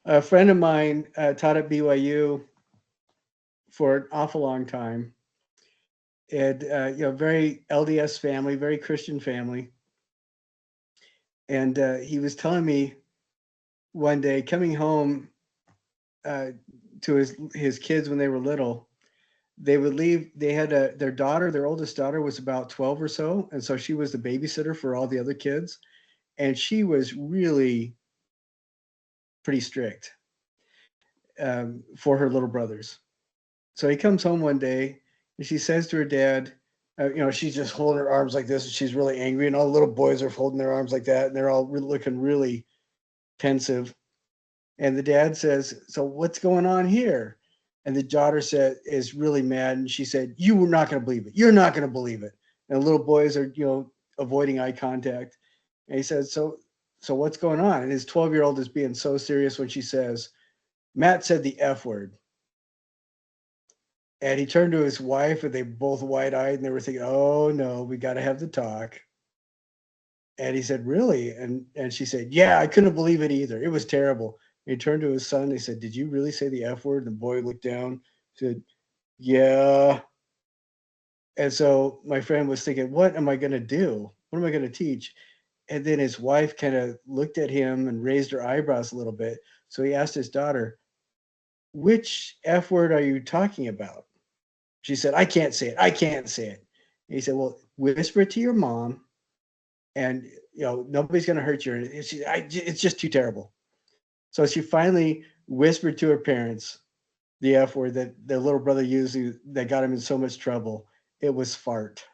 A friend of mine taught at BYU for an awful long time, and very LDS family, very Christian family. And he was telling me one day coming home uh, to his kids when they were little, they would leave. They had their daughter, their oldest daughter was about 12 or so, and so she was the babysitter for all the other kids, and she was really pretty strict for her little brothers. So he comes home one day and she says to her dad, she's just holding her arms like this and she's really angry, and all the little boys are holding their arms like that and they're all looking really pensive. And the dad says, "So what's going on here?" And the daughter is really mad, and she said, "You were not going to believe it. You're not going to believe it." And the little boys are avoiding eye contact. And he says, "So what's going on?" And his 12-year-old is being so serious when she says, "Matt said the F word." And he turned to his wife, and they both wide eyed, and they were thinking, "Oh no, we got to have the talk." And he said, "Really?" And she said, "Yeah, I couldn't believe it either. It was terrible." And he turned to his son. And he said, "Did you really say the F word?" And the boy looked down, said, "Yeah." And so my friend was thinking, "What am I going to do? What am I going to teach?" And then his wife kind of looked at him and raised her eyebrows a little bit. So he asked his daughter, "Which F word are you talking about?" She said, "I can't say it. I can't say it." And he said, "Well, whisper it to your mom, and nobody's going to hurt you." And it's just too terrible. So she finally whispered to her parents the F word that their little brother used that got him in so much trouble. It was fart.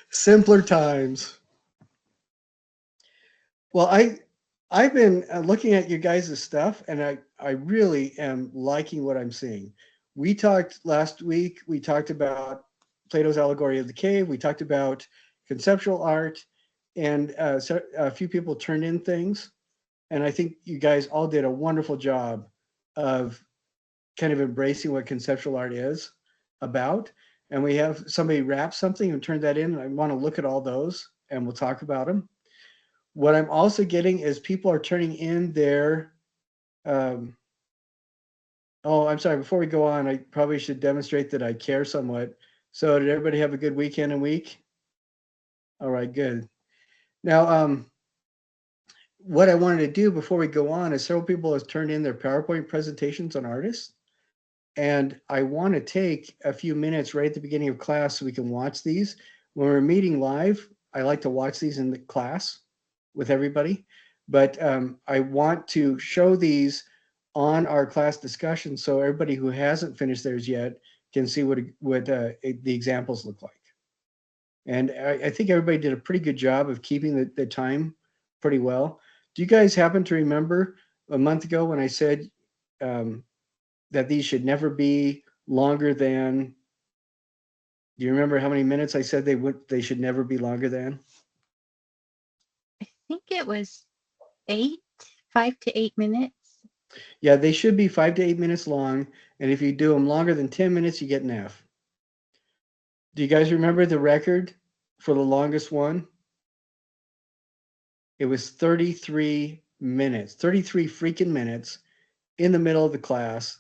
Simpler times. Well, I've been looking at you guys' stuff, and I really am liking what I'm seeing. We talked last week. We talked about Plato's allegory of the cave. We talked about conceptual art, and so a few people turned in things, and I think you guys all did a wonderful job of kind of embracing what conceptual art is about. And we have somebody wrap something and turn that in. And I want to look at all those, and we'll talk about them. What I'm also getting is people are turning in their. Um, oh, I'm sorry. Before we go on, I probably should demonstrate that I care somewhat. So, did everybody have a good weekend and week? All right, good. Now, what I wanted to do before we go on is several people have turned in their PowerPoint presentations on artists, and I want to take a few minutes right at the beginning of class so we can watch these. When we're meeting live, I like to watch these in the class with everybody, but I want to show these on our class discussion so everybody who hasn't finished theirs yet can see what the examples look like. And I think everybody did a pretty good job of keeping the time pretty well. Do you guys happen to remember a month ago when I said um, that these should never be longer than? Do you remember how many minutes I said they should never be longer than? I think it was 8, 5 to 8 minutes. Yeah, they should be 5 to 8 minutes long, and if you do them longer than 10 minutes, you get an F. Do you guys remember the record for the longest one? It was 33 minutes, 33 freaking minutes in the middle of the class,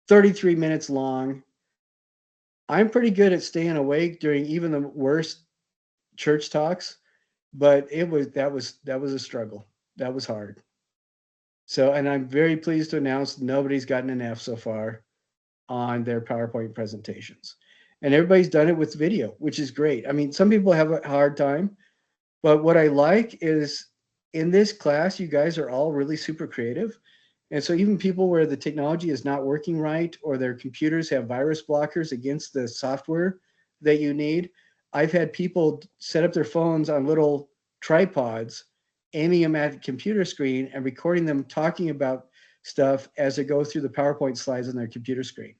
33 minutes long. I'm pretty good at staying awake during even the worst church talks, but that was a struggle. That was hard. So, and I'm very pleased to announce nobody's gotten an F so far on their PowerPoint presentations. And everybody's done it with video, which is great. I mean, some people have a hard time, but what I like is in this class, you guys are all really super creative. And so even people where the technology is not working right or their computers have virus blockers against the software that you need, I've had people set up their phones on little tripods, aiming them at the computer screen and recording them talking about stuff as they go through the PowerPoint slides on their computer screen.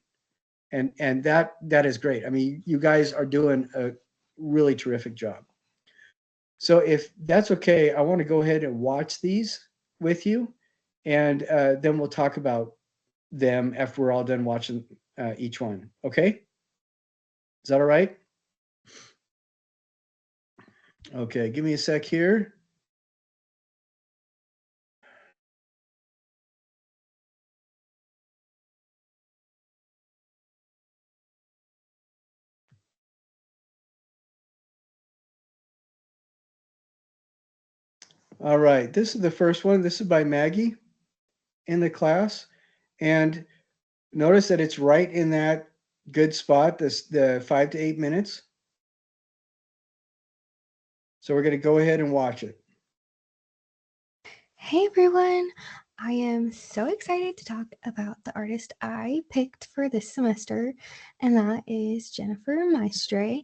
And that is great. I mean, you guys are doing a really terrific job. So if that's okay, I want to go ahead and watch these with you, and then we'll talk about them after we're all done watching each one. Okay? Is that all right? Okay, give me a sec here. All right, this is the first one. This is by Maggie in the class. And notice that it's right in that good spot, the 5 to 8 minutes. So we're going to go ahead and watch it. Hey everyone! I am so excited to talk about the artist I picked for this semester, and that is Jennifer Maestre.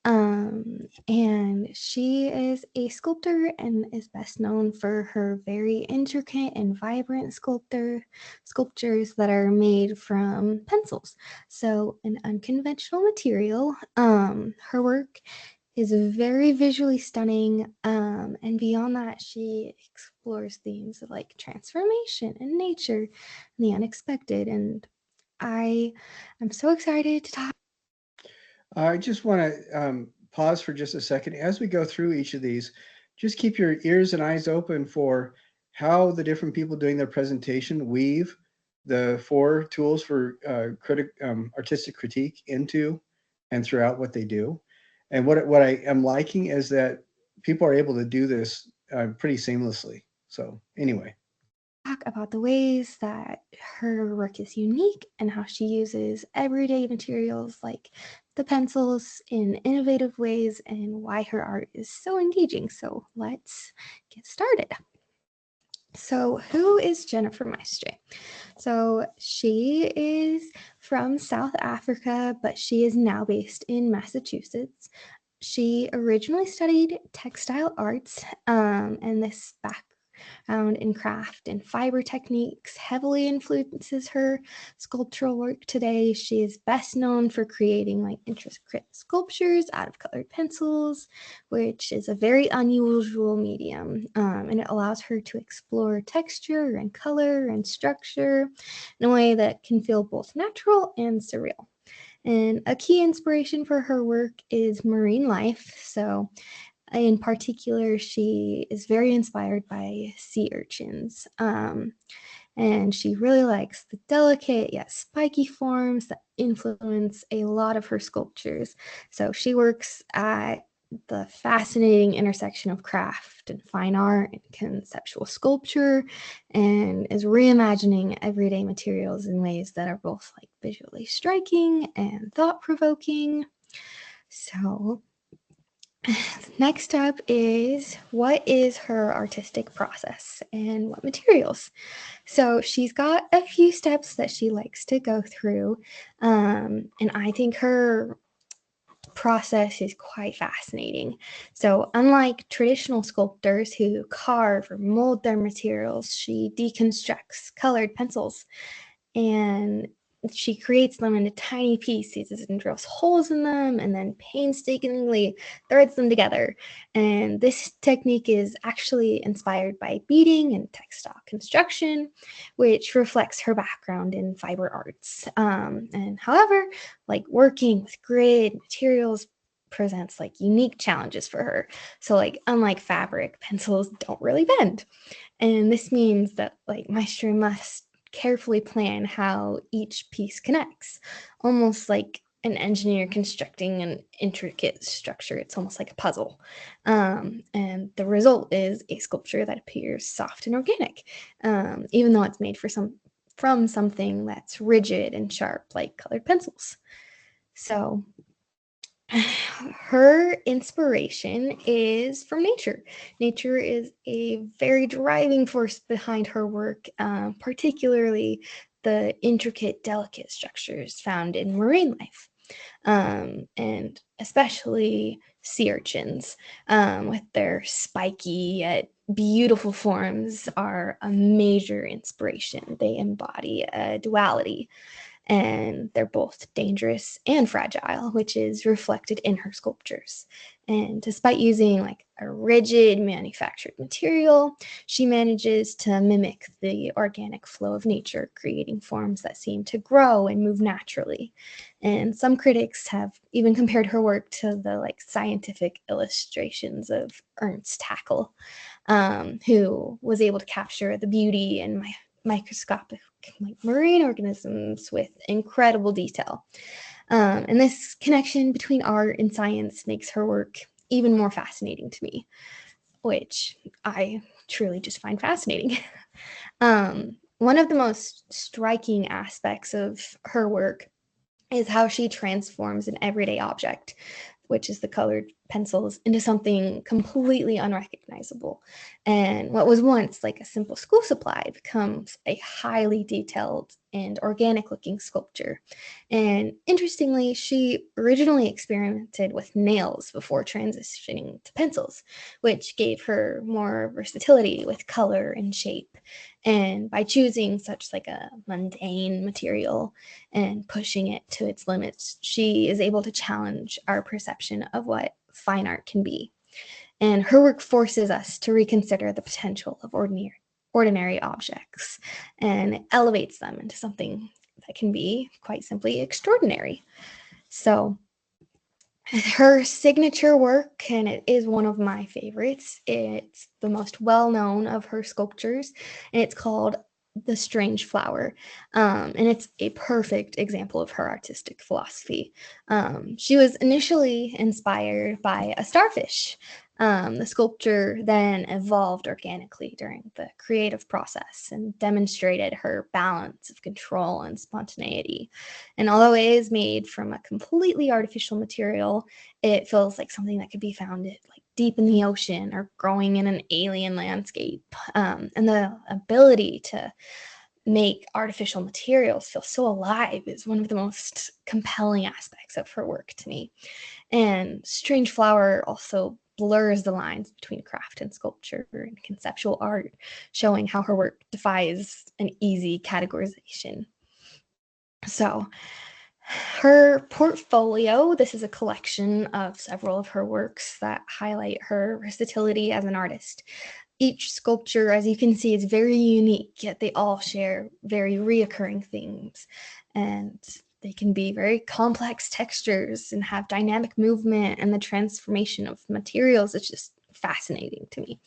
And she is a sculptor and is best known for her very intricate and vibrant sculptures that are made from pencils. So, an unconventional material. Her work is very visually stunning. And beyond that, she explores themes of like transformation and nature and the unexpected. And I'm so excited to talk. I just want to pause for just a second. As we go through each of these, just keep your ears and eyes open for how the different people doing their presentation weave the four tools for artistic critique into and throughout what they do. And what I am liking is that people are able to do this pretty seamlessly. So anyway. Talk about the ways that her work is unique and how she uses everyday materials like the pencils in innovative ways and why her art is so engaging. So let's get started. So, who is Jennifer Maestre? So, she is from South Africa, but she is now based in Massachusetts. She originally studied textile arts, and this background in craft and fiber techniques heavily influences her sculptural work today. She is best known for creating like intricate sculptures out of colored pencils, which is a very unusual medium, and it allows her to explore texture and color and structure in a way that can feel both natural and surreal. And a key inspiration for her work is marine life. So, in particular, she is very inspired by sea urchins. And she really likes the delicate yet spiky forms that influence a lot of her sculptures. So she works at the fascinating intersection of craft and fine art and conceptual sculpture, and is reimagining everyday materials in ways that are both like visually striking and thought-provoking. So next up is what is her artistic process and what materials? So she's got a few steps that she likes to go through. And I think her process is quite fascinating. So, unlike traditional sculptors who carve or mold their materials, she deconstructs colored pencils and she creates them into tiny pieces and drills holes in them and then painstakingly threads them together. And this technique is actually inspired by beading and textile construction, which reflects her background in fiber arts. And however, like working with grid materials presents like unique challenges for her. So like unlike fabric, pencils don't really bend. And this means that like Maestro must carefully plan how each piece connects, almost like an engineer constructing an intricate structure. It's almost like a puzzle. And the result is a sculpture that appears soft and organic, even though it's made from something that's rigid and sharp, like colored pencils. So her inspiration is from nature. Nature is a very driving force behind her work, particularly the intricate, delicate structures found in marine life, and especially sea urchins, with their spiky yet beautiful forms, are a major inspiration. They embody a duality, and they're both dangerous and fragile, which is reflected in her sculptures. And despite using like a rigid manufactured material, she manages to mimic the organic flow of nature, creating forms that seem to grow and move naturally. And some critics have even compared her work to the like scientific illustrations of Ernst Haeckel, who was able to capture the beauty and microscopic like marine organisms with incredible detail. And this connection between art and science makes her work even more fascinating to me, which I truly just find fascinating. One of the most striking aspects of her work is how she transforms an everyday object, which is the colored pencils, into something completely unrecognizable. And what was once like a simple school supply becomes a highly detailed and organic looking sculpture. And interestingly, she originally experimented with nails before transitioning to pencils, which gave her more versatility with color and shape. And by choosing such like a mundane material and pushing it to its limits, she is able to challenge our perception of what fine art can be. And her work forces us to reconsider the potential of ordinary objects and elevates them into something that can be quite simply extraordinary. So her signature work, and it is one of my favorites, it's the most well-known of her sculptures, and it's called The Strange Flower. And it's a perfect example of her artistic philosophy. She was initially inspired by a starfish. The sculpture then evolved organically during the creative process and demonstrated her balance of control and spontaneity. And although it is made from a completely artificial material, it feels like something that could be found like deep in the ocean or growing in an alien landscape. And the ability to make artificial materials feel so alive is one of the most compelling aspects of her work to me. And Strange Flower also blurs the lines between craft and sculpture and conceptual art, showing how her work defies an easy categorization. So, her portfolio, this is a collection of several of her works that highlight her versatility as an artist. Each sculpture, as you can see, is very unique, yet they all share very reoccurring themes. And they can be very complex textures and have dynamic movement, and the transformation of materials is just fascinating to me.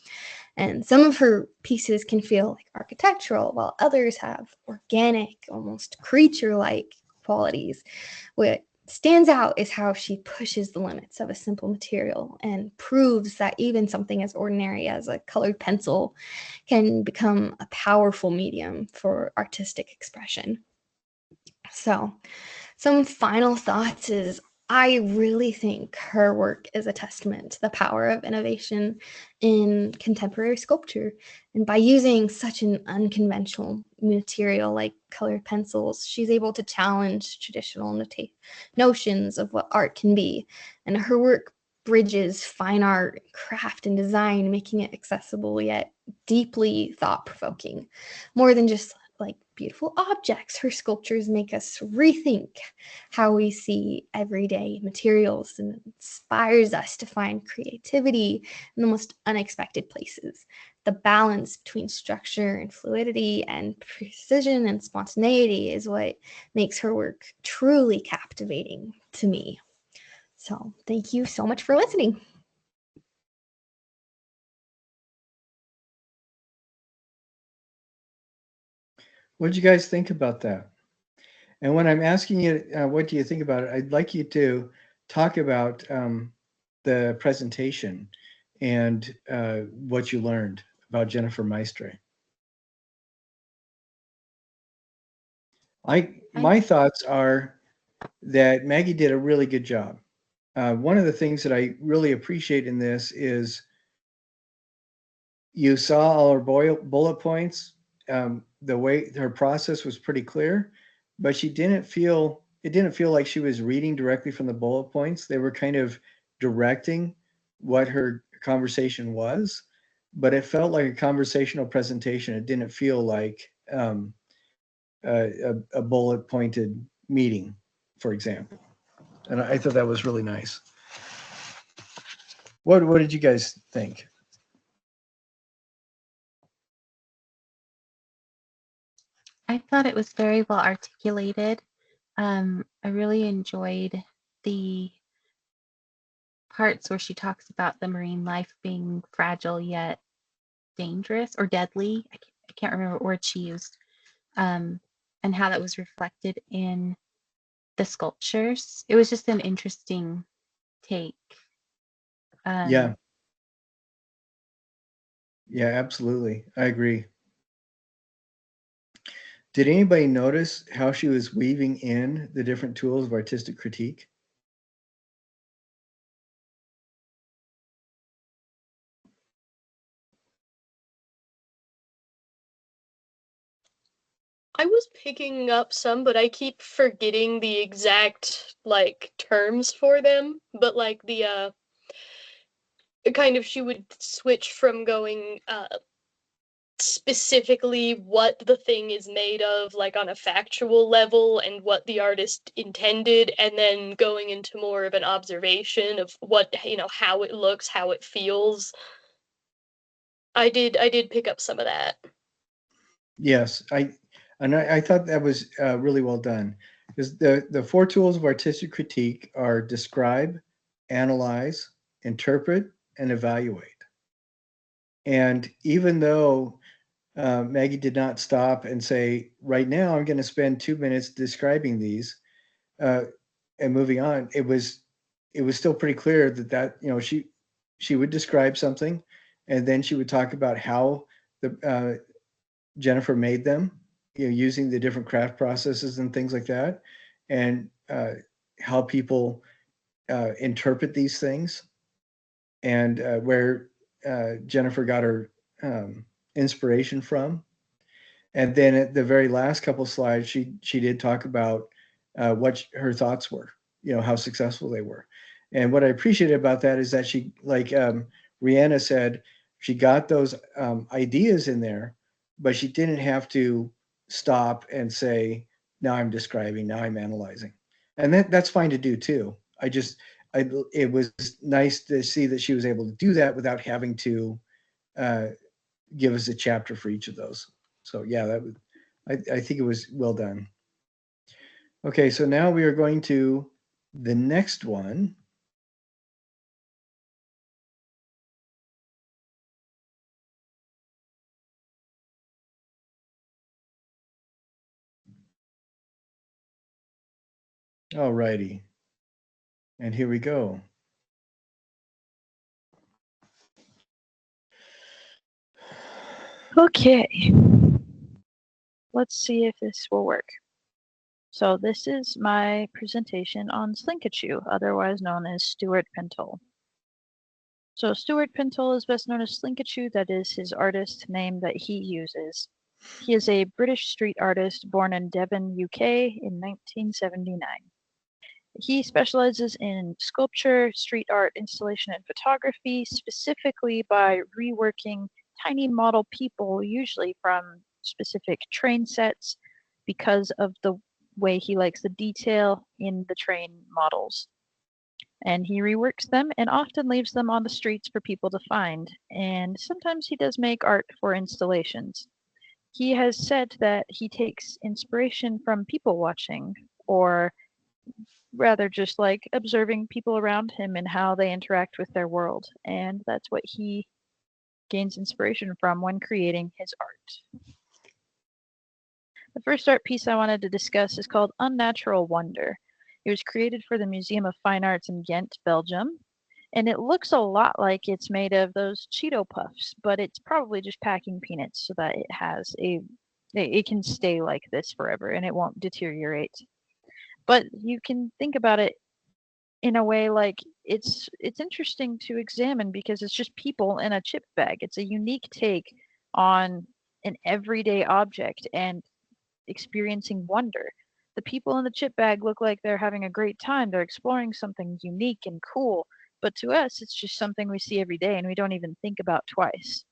And some of her pieces can feel like architectural, while others have organic, almost creature like qualities. What stands out is how she pushes the limits of a simple material and proves that even something as ordinary as a colored pencil can become a powerful medium for artistic expression. So, some final thoughts is I really think her work is a testament to the power of innovation in contemporary sculpture. And by using such an unconventional material like colored pencils, she's able to challenge traditional notions of what art can be. And her work bridges fine art, craft, and design, making it accessible yet deeply thought provoking. More than just like beautiful objects, her sculptures make us rethink how we see everyday materials and inspires us to find creativity in the most unexpected places. The balance between structure and fluidity and precision and spontaneity is what makes her work truly captivating to me. So, thank you so much for listening. What did you guys think about that? And when I'm asking you, what do you think about it? I'd like you to talk about the presentation and what you learned about Jennifer Maestre. My thoughts are that Maggie did a really good job. One of the things that I really appreciate in this is you saw all her bullet points. The way her process was pretty clear, but it didn't feel like she was reading directly from the bullet points. They were kind of directing what her conversation was, but it felt like a conversational presentation. It didn't feel like a bullet pointed meeting, for example. And I thought that was really nice. What did you guys think? I thought it was very well articulated. I really enjoyed the parts where she talks about the marine life being fragile yet dangerous or deadly. I can't remember what word she used. And how that was reflected in the sculptures. It was just an interesting take. Yeah. Yeah, absolutely. I agree. Did anybody notice how she was weaving in the different tools of artistic critique? I was picking up some, but I keep forgetting the exact like terms for them. But like the kind of she would switch from going specifically what the thing is made of, like on a factual level, and what the artist intended, and then going into more of an observation of what, how it looks, how it feels. I did pick up some of that. Yes, I thought that was really well done. Because the four tools of artistic critique are describe, analyze, interpret, and evaluate. And even though Maggie did not stop and say, right now I'm going to spend 2 minutes describing these uh, and moving on, it was still pretty clear that she would describe something, and then she would talk about how the Jennifer made them, using the different craft processes and things like that, and how people interpret these things, and where Jennifer got her inspiration from. And then at the very last couple slides, she did talk about what her thoughts were, how successful they were. And what I appreciated about that is that she, like Rihanna said, she got those ideas in there, but she didn't have to stop and say, now I'm describing, now I'm analyzing. And that's fine to do too. It was nice to see that she was able to do that without having to uh, give us a chapter for each of those. So yeah, I think it was well done. Okay, so now we are going to the next one. All righty, and here we go. Okay. Let's see if this will work. So this is my presentation on Slinkachu, otherwise known as Stuart Pintle. So Stuart Pintle is best known as Slinkachu, that is his artist name that he uses. He is a British street artist born in Devon, UK in 1979. He specializes in sculpture, street art, installation, and photography, specifically by reworking tiny model people, usually from specific train sets, because of the way he likes the detail in the train models. And he reworks them and often leaves them on the streets for people to find. And sometimes he does make art for installations. He has said that he takes inspiration from people watching, or rather just like observing people around him and how they interact with their world. And that's what he gains inspiration from when creating his art. The first art piece I wanted to discuss is called Unnatural Wonder. It was created for the Museum of Fine Arts in Ghent, Belgium. And it looks a lot like it's made of those Cheeto Puffs, but it's probably just packing peanuts so that it can stay like this forever and it won't deteriorate. But you can think about it in a way like it's interesting to examine because it's just people in a chip bag. It's a unique take on an everyday object and experiencing wonder. The people in the chip bag look like they're having a great time. They're exploring something unique and cool. But to us, it's just something we see every day and we don't even think about twice.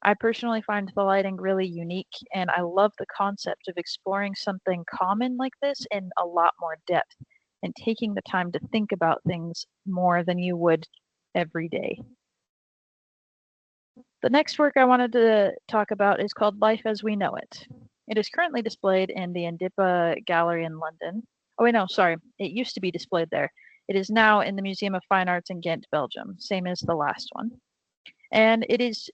I personally find the lighting really unique, and I love the concept of exploring something common like this in a lot more depth and taking the time to think about things more than you would every day. The next work I wanted to talk about is called Life as We Know It. It is currently displayed in the Indipa Gallery in London. Oh, wait, no, sorry. It used to be displayed there. It is now in the Museum of Fine Arts in Ghent, Belgium, same as the last one. And it is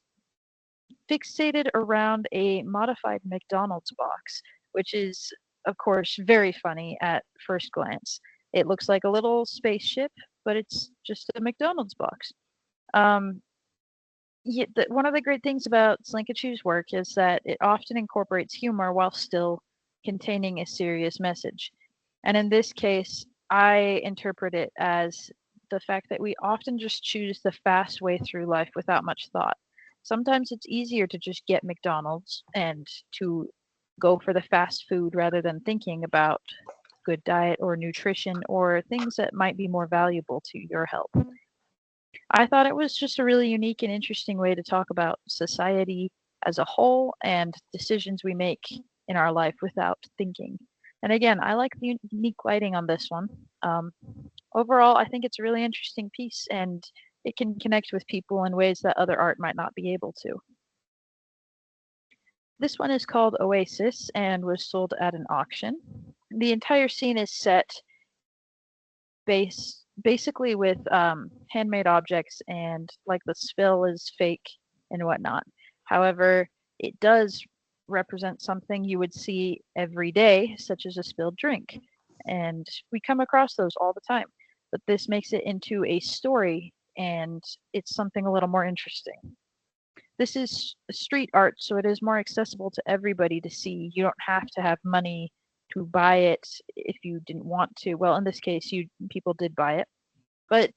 fixated around a modified McDonald's box, which is, of course, very funny at first glance. It looks like a little spaceship, but it's just a McDonald's box. Um, one of the great things about Slinkachu's work is that it often incorporates humor while still containing a serious message. And in this case, I interpret it as the fact that we often just choose the fast way through life without much thought. Sometimes it's easier to just get McDonald's and to go for the fast food rather than thinking about good diet or nutrition or things that might be more valuable to your health. I thought it was just a really unique and interesting way to talk about society as a whole and decisions we make in our life without thinking. And again, I like the unique lighting on this one. Um, Overall, I think it's a really interesting piece and it can connect with people in ways that other art might not be able to. This one is called Oasis and was sold at an auction. The entire scene is set basically with handmade objects, and like the spill is fake and whatnot. However, it does represent something you would see every day, such as a spilled drink. And we come across those all the time. But this makes it into a story, and it's something a little more interesting. This is street art, so it is more accessible to everybody to see. You don't have to have money to buy it if you didn't want to. Well, in this case, people did buy it, but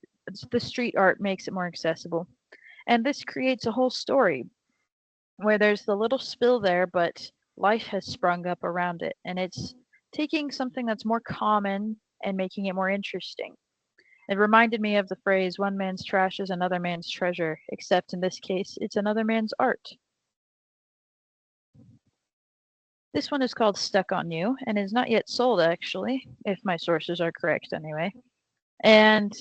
the street art makes it more accessible. And this creates a whole story where there's the little spill there, but life has sprung up around it, and it's taking something that's more common and making it more interesting. It reminded me of the phrase, one man's trash is another man's treasure, except in this case, it's another man's art. This one is called Stuck on You and is not yet sold, actually, if my sources are correct anyway. And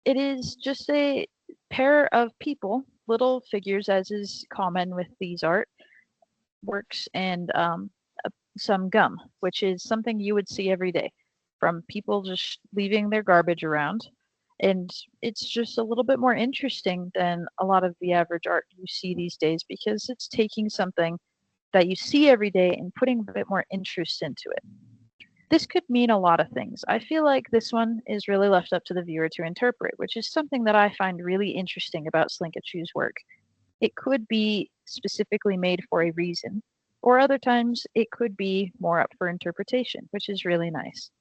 it is just a pair of people, little figures, as is common with these art works, and some gum, which is something you would see every day from people just leaving their garbage around. And it's just a little bit more interesting than a lot of the average art you see these days because it's taking something that you see every day and putting a bit more interest into it. This could mean a lot of things. I feel like this one is really left up to the viewer to interpret, which is something that I find really interesting about Slinkachu's work. It could be specifically made for a reason, or other times it could be more up for interpretation, which is really nice.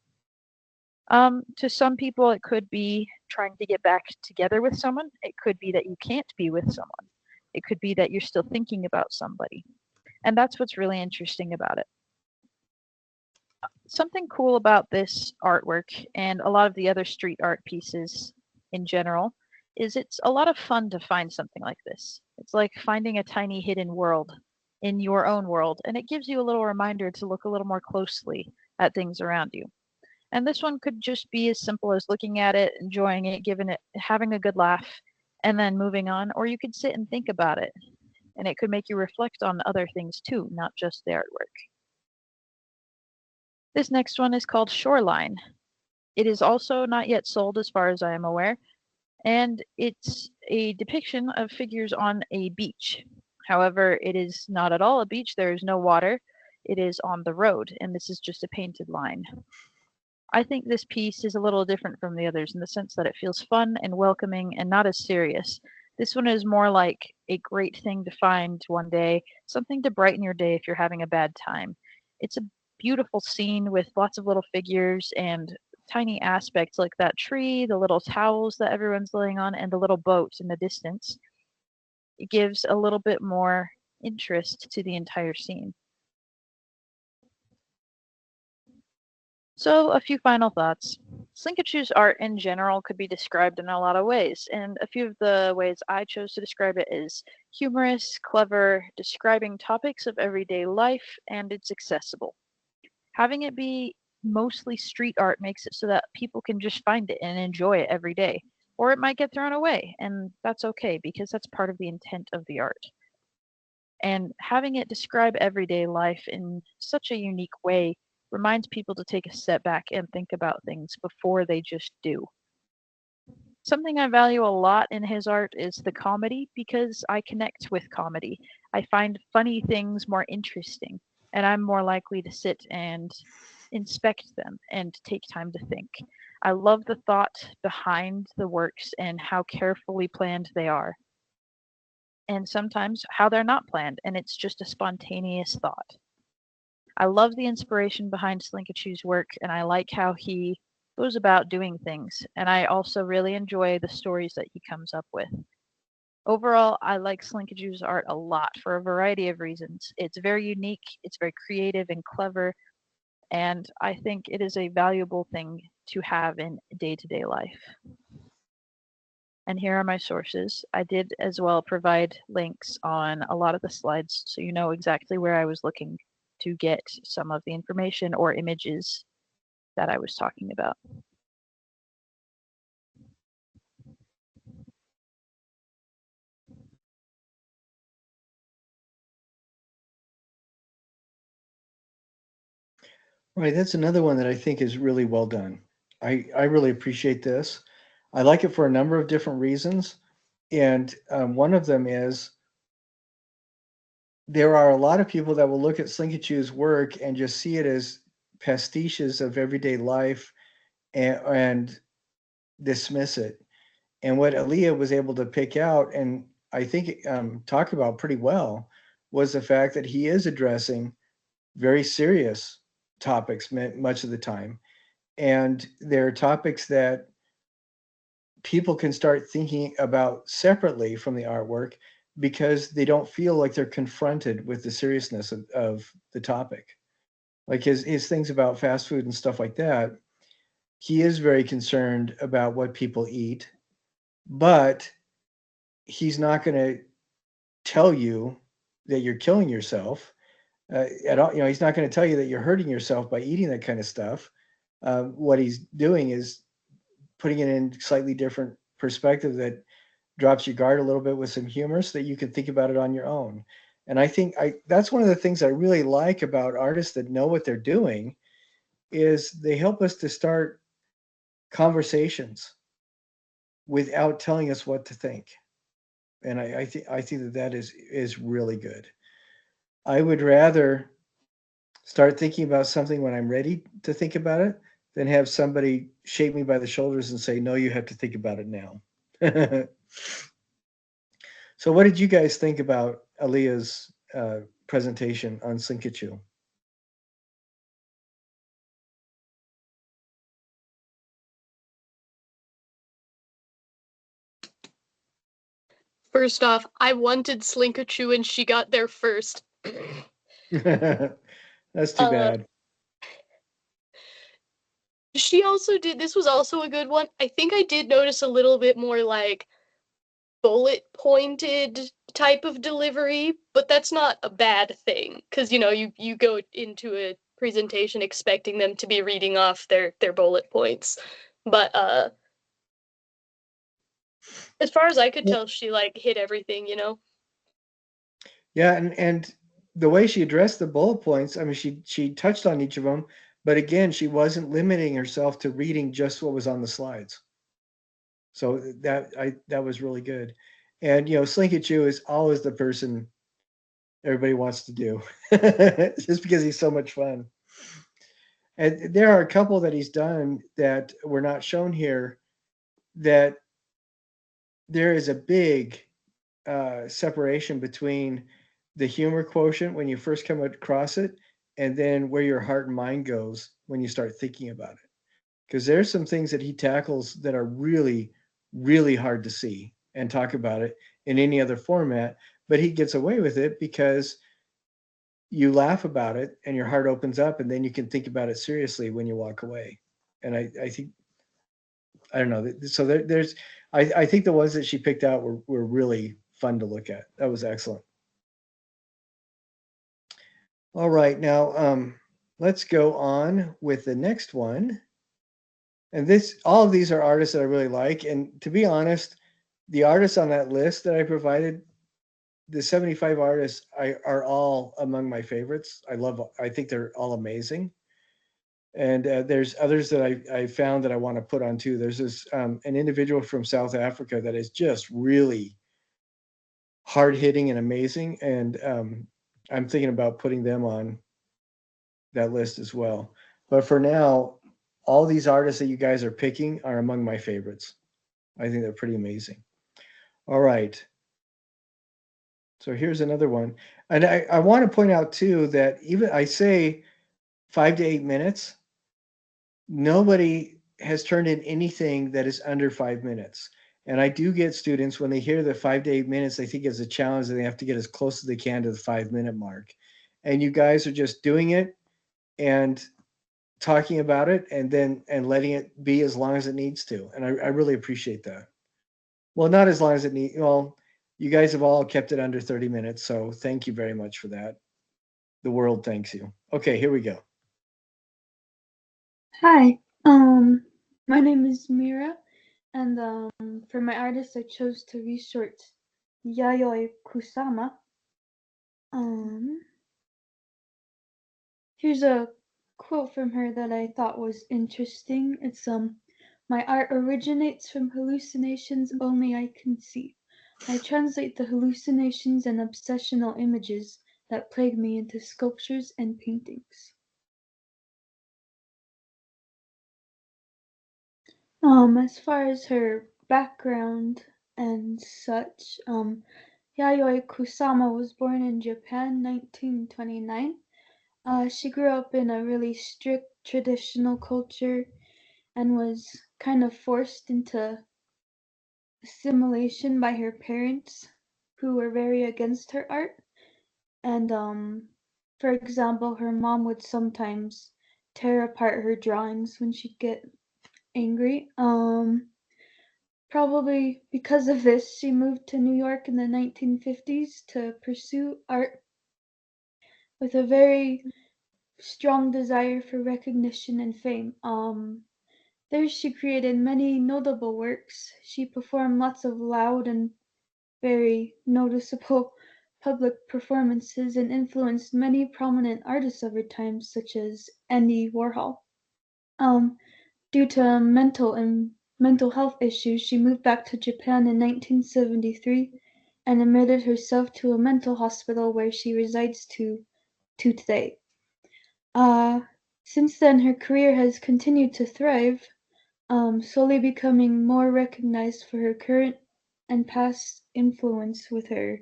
To some people, it could be trying to get back together with someone. It could be that you can't be with someone. It could be that you're still thinking about somebody. And that's what's really interesting about it. Something cool about this artwork and a lot of the other street art pieces in general is it's a lot of fun to find something like this. It's like finding a tiny hidden world in your own world, and it gives you a little reminder to look a little more closely at things around you. And this one could just be as simple as looking at it, enjoying it, giving it, having a good laugh, and then moving on. Or you could sit and think about it, and it could make you reflect on other things too, not just the artwork. This next one is called Shoreline. It is also not yet sold as far as I am aware, and it's a depiction of figures on a beach. However, it is not at all a beach. There is no water. It is on the road, and this is just a painted line. I think this piece is a little different from the others in the sense that it feels fun and welcoming and not as serious. This one is more like a great thing to find one day, something to brighten your day if you're having a bad time. It's a beautiful scene with lots of little figures and tiny aspects like that tree, the little towels that everyone's laying on, and the little boat in the distance. It gives a little bit more interest to the entire scene. So, a few final thoughts. Slinkachu's art in general could be described in a lot of ways, and a few of the ways I chose to describe it is humorous, clever, describing topics of everyday life, and it's accessible. Having it be mostly street art makes it so that people can just find it and enjoy it every day, or it might get thrown away, and that's okay because that's part of the intent of the art. And having it describe everyday life in such a unique way reminds people to take a step back and think about things before they just do. Something I value a lot in his art is the comedy because I connect with comedy. I find funny things more interesting, and I'm more likely to sit and inspect them and take time to think. I love the thought behind the works and how carefully planned they are. and sometimes how they're not planned, and it's just a spontaneous thought. I love the inspiration behind Slinkachu's work, and I like how he goes about doing things, and I also really enjoy the stories that he comes up with. Overall, I like Slinkachu's art a lot for a variety of reasons. It's very unique, it's very creative and clever, and I think it is a valuable thing to have in day-to-day life. And here are my sources. I did as well provide links on a lot of the slides so you know exactly where I was looking to get some of the information or images that I was talking about. Right, that's another one that I think is really well done. I really appreciate this. I like it for a number of different reasons. And one of them is there are a lot of people that will look at Slinkachu's work and just see it as pastiches of everyday life and dismiss it. And what Aaliyah was able to pick out and I think talk about pretty well was the fact that he is addressing very serious topics much of the time. And they're topics that people can start thinking about separately from the artwork because they don't feel like they're confronted with the seriousness of the topic. Like his things about fast food and stuff like that, he is very concerned about what people eat, but he's not going to tell you that you're killing yourself at all. You know, he's not going to tell you that you're hurting yourself by eating that kind of stuff. What he's doing is putting it in slightly different perspective that drops your guard a little bit with some humor so that you can think about it on your own. And I think that's one of the things I really like about artists that know what they're doing is they help us to start conversations without telling us what to think. And I think that that is really good. I would rather start thinking about something when I'm ready to think about it than have somebody shake me by the shoulders and say, no, you have to think about it now. So what did you guys think about Aaliyah's presentation on Slinkachu? First off, I wanted Slinkachu and she got there first. That's too bad. She also did, this was also a good one. I think I did notice a little bit more like bullet pointed type of delivery, but that's not a bad thing because you go into a presentation expecting them to be reading off their bullet points. But as far as I could tell, she like hit everything. Yeah, and the way she addressed the bullet points, I mean, she touched on each of them, but again, she wasn't limiting herself to reading just what was on the slides. So that was really good. And Slinkachu is always the person everybody wants to do, just because he's so much fun. And there are a couple that he's done that were not shown here that there is a big separation between the humor quotient when you first come across it and then where your heart and mind goes when you start thinking about it. Because there's some things that he tackles that are really, really hard to see and talk about it in any other format, but he gets away with it because you laugh about it and your heart opens up and then you can think about it seriously when you walk away. And I think, I don't know. So I think the ones that she picked out were really fun to look at. That was excellent. All right, now let's go on with the next one. And all of these are artists that I really like. And to be honest, the artists on that list that I provided, the 75 artists, are all among my favorites. I think they're all amazing. And there's others that I found that I want to put on too. There's this an individual from South Africa that is just really hard hitting and amazing. And I'm thinking about putting them on that list as well. But for now, all these artists that you guys are picking are among my favorites. I think they're pretty amazing. All right. So here's another one. And I want to point out too that even I say 5 to 8 minutes, nobody has turned in anything that is under 5 minutes. And I do get students when they hear the 5 to 8 minutes, they think it's a challenge and they have to get as close as they can to the 5 minute mark. And you guys are just doing it and talking about it and letting it be as long as it needs to. And I really appreciate that. Well, not as long as it needs. Well, you guys have all kept it under 30 minutes. So thank you very much for that. The world thanks you. Okay, here we go. Hi, my name is Mira, and for my artist, I chose to reshort Yayoi Kusama. Here's a quote from her that I thought was interesting. It's my art originates from hallucinations only I can see. I translate the hallucinations and obsessional images that plague me into sculptures and paintings. As far as her background and such, Yayoi Kusama was born in Japan 1929. She grew up in a really strict traditional culture and was kind of forced into assimilation by her parents, who were very against her art. And for example, her mom would sometimes tear apart her drawings when she'd get angry. Probably because of this, she moved to New York in the 1950s to pursue art with a very strong desire for recognition and fame. There she created many notable works. She performed lots of loud and very noticeable public performances and influenced many prominent artists of her time, such as Andy Warhol. Due to mental health issues, she moved back to Japan in 1973 and admitted herself to a mental hospital where she resides to today. Since then, her career has continued to thrive, slowly becoming more recognized for her current and past influence with her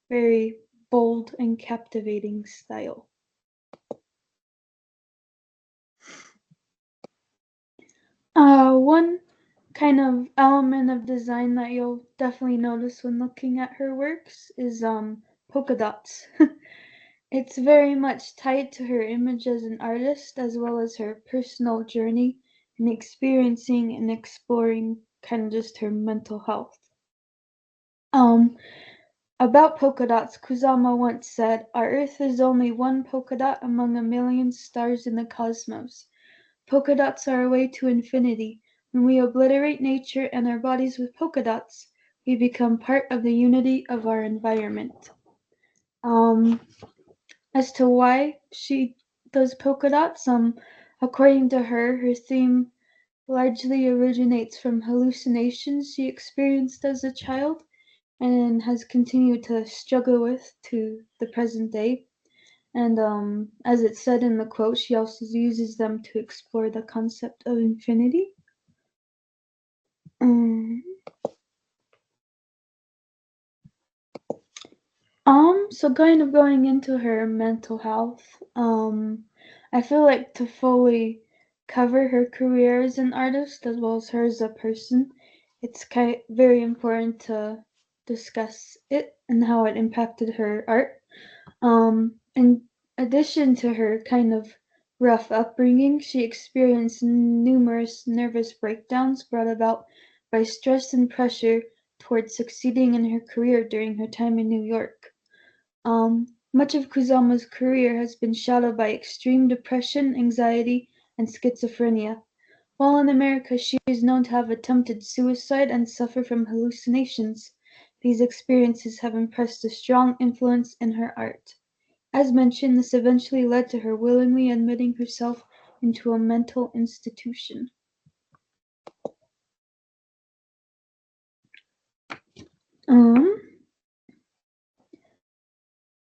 very bold and captivating style. One kind of element of design that you'll definitely notice when looking at her works is polka dots. It's very much tied to her image as an artist, as well as her personal journey in experiencing and exploring kind of just her mental health. About polka dots, Kusama once said, "Our Earth is only one polka dot among a million stars in the cosmos. Polka dots are a way to infinity. When we obliterate nature and our bodies with polka dots, we become part of the unity of our environment." As to why she does polka dots, according to her, her theme largely originates from hallucinations she experienced as a child and has continued to struggle with to the present day. And as it said in the quote, she also uses them to explore the concept of infinity. So kind of going into her mental health, I feel like to fully cover her career as an artist as well as her as a person, it's very important to discuss it and how it impacted her art. In addition to her kind of rough upbringing, she experienced numerous nervous breakdowns brought about by stress and pressure towards succeeding in her career during her time in New York. Much of Kusama's career has been shadowed by extreme depression, anxiety, and schizophrenia. While in America she is known to have attempted suicide and suffer from hallucinations, these experiences have impressed a strong influence in her art. As mentioned, this eventually led to her willingly admitting herself into a mental institution.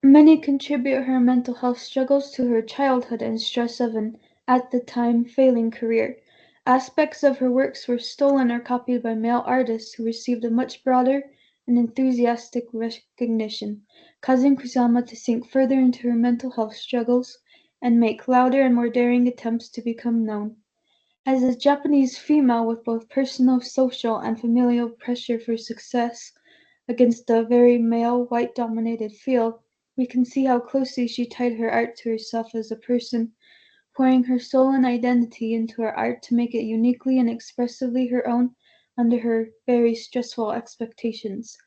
Many contribute her mental health struggles to her childhood and stress of an, at the time, failing career. Aspects of her works were stolen or copied by male artists who received a much broader and enthusiastic recognition, causing Kusama to sink further into her mental health struggles and make louder and more daring attempts to become known. As a Japanese female with both personal, social, and familial pressure for success against a very male, white-dominated field, we can see how closely she tied her art to herself as a person, pouring her soul and identity into her art to make it uniquely and expressively her own under her very stressful expectations.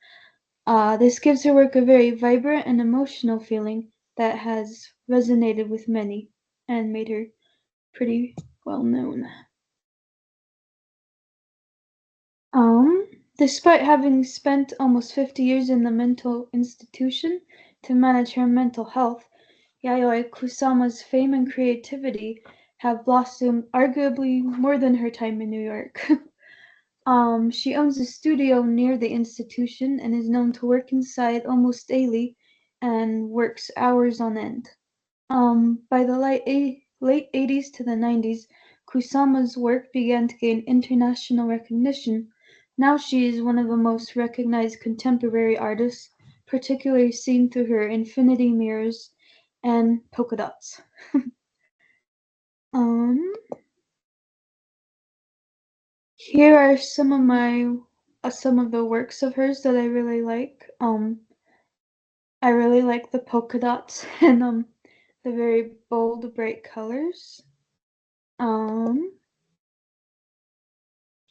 This gives her work a very vibrant and emotional feeling that has resonated with many and made her pretty well known. Despite having spent almost 50 years in the mental institution to manage her mental health, Yayoi Kusama's fame and creativity have blossomed arguably more than her time in New York. She owns a studio near the institution and is known to work inside almost daily and works hours on end. By the late 80s to the 90s, Kusama's work began to gain international recognition. Now she is one of the most recognized contemporary artists, particularly seen through her infinity mirrors and polka dots. um, Here are some of the works of hers that I really like. I really like the polka dots and the very bold, bright colors.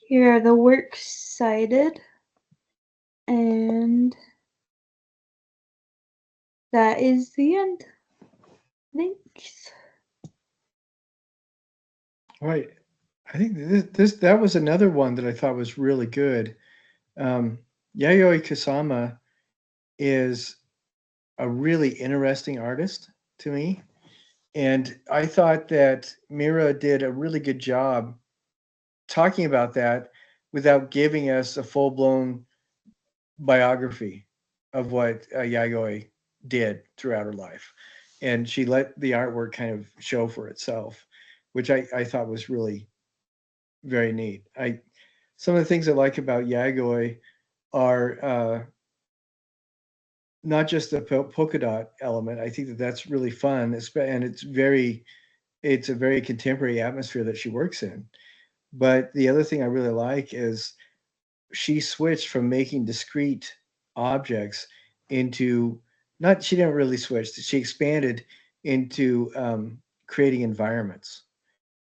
Here are the works cited, and that is the end. Thanks. Right. I think that was another one that I thought was really good. Yayoi Kusama is a really interesting artist to me. And I thought that Mira did a really good job talking about that without giving us a full blown biography of what Yayoi did throughout her life. And she let the artwork kind of show for itself, which I thought was really very neat. Some of the things I like about Yagoi are not just the polka dot element. I think that that's really fun, and it's a very contemporary atmosphere that she works in. But the other thing I really like is she switched from making discrete objects into not she didn't really switch. She expanded into creating environments,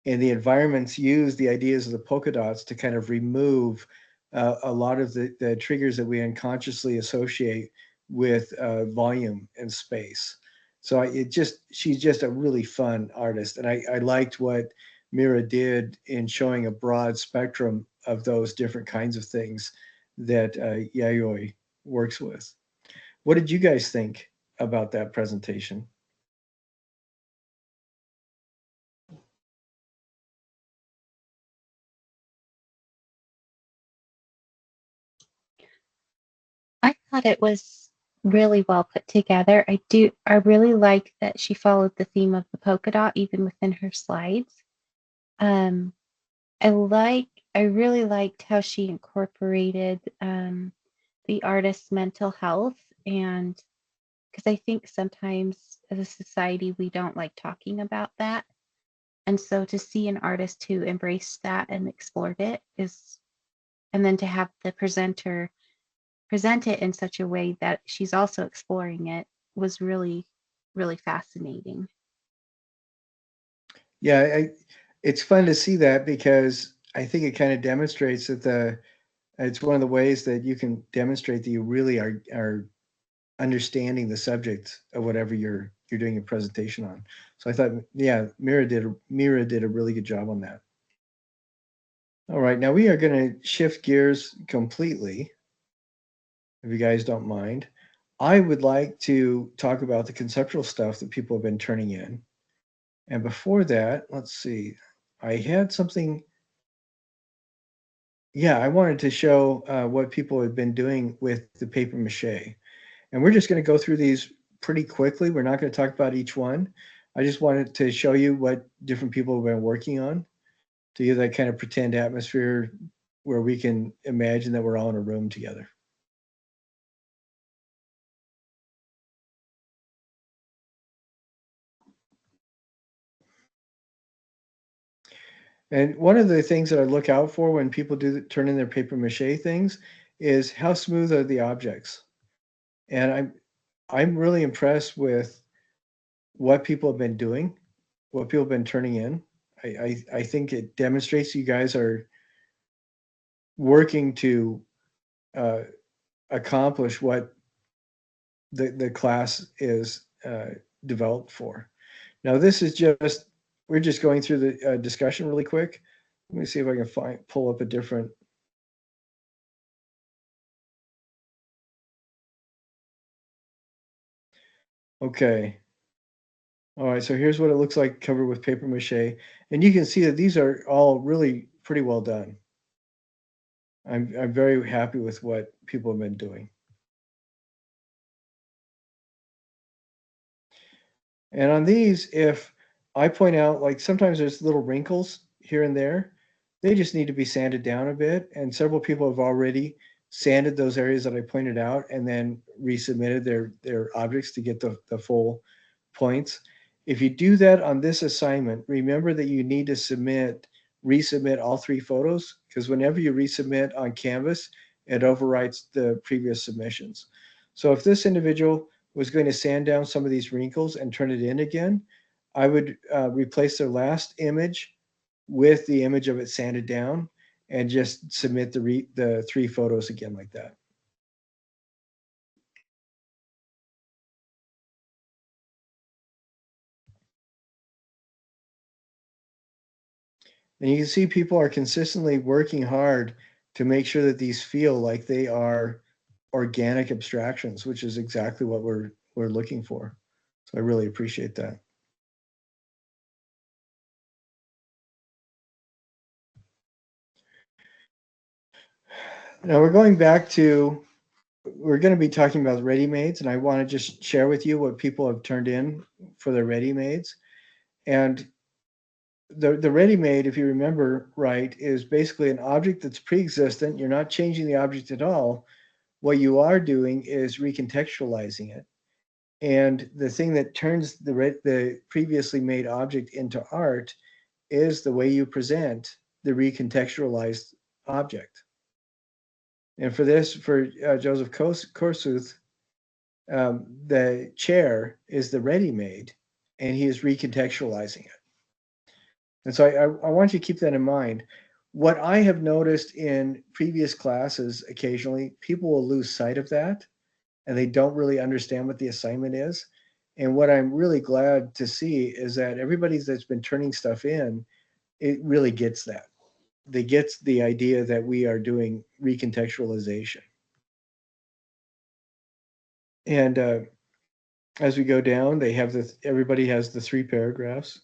and the environments use the ideas of the polka dots to kind of remove a lot of the triggers that we unconsciously associate with volume and space. So she's just a really fun artist, and I liked what Mira did in showing a broad spectrum of those different kinds of things that Yayoi works with. What did you guys think about that presentation? I thought it was really well put together. I really like that she followed the theme of the polka dot even within her slides. Um, I really liked how she incorporated the artist's mental health, and because I think sometimes as a society we don't like talking about that. And so to see an artist who embraced that and explored it is, and then to have the presenter present it in such a way that she's also exploring it was really, really fascinating. Yeah, it's fun to see that because I think it kind of demonstrates that it's one of the ways that you can demonstrate that you really are understanding the subject of whatever you're doing a presentation on. So I thought, yeah, Mira did a really good job on that. All right, now we are going to shift gears completely, if you guys don't mind. I would like to talk about the conceptual stuff that people have been turning in. And before that, let's see, I had something. Yeah, I wanted to show what people have been doing with the paper mache. And we're just going to go through these pretty quickly. We're not going to talk about each one. I just wanted to show you what different people have been working on to give that kind of pretend atmosphere where we can imagine that we're all in a room together. And one of the things that I look out for when people turn in their paper mache things is how smooth are the objects. And I'm really impressed with what people have been doing, what people have been turning in. I think it demonstrates you guys are working to uh, accomplish what the class is developed for. Now, this is just, we're just going through the discussion really quick. Let me see if I can pull up a different. Okay. All right, so here's what it looks like covered with paper mache. And you can see that these are all really pretty well done. I'm very happy with what people have been doing. And on these, if I point out, like sometimes there's little wrinkles here and there, they just need to be sanded down a bit. And several people have already sanded those areas that I pointed out and then resubmitted their objects to get the full points. If you do that on this assignment, remember that you need to resubmit all 3 photos, because whenever you resubmit on Canvas, it overwrites the previous submissions. So if this individual was going to sand down some of these wrinkles and turn it in again, I would replace their last image with the image of it sanded down and just submit the 3 photos again like that. And you can see people are consistently working hard to make sure that these feel like they are organic abstractions, which is exactly what we're looking for. So I really appreciate that. Now we're going back to, we're going to be talking about ready-mades, and I want to just share with you what people have turned in for their ready-mades. And the ready-made, if you remember right, is basically an object that's pre-existent. You're not changing the object at all. What you are doing is recontextualizing it. And the thing that turns the previously made object into art is the way you present the recontextualized object. And for this, for Joseph Korsuth, the chair is the ready-made, and he is recontextualizing it. And so I want you to keep that in mind. What I have noticed in previous classes, occasionally, people will lose sight of that, and they don't really understand what the assignment is. And what I'm really glad to see is that everybody that's been turning stuff in, it really gets that. They get the idea that we are doing recontextualization. And as we go down, they have everybody has the 3 paragraphs,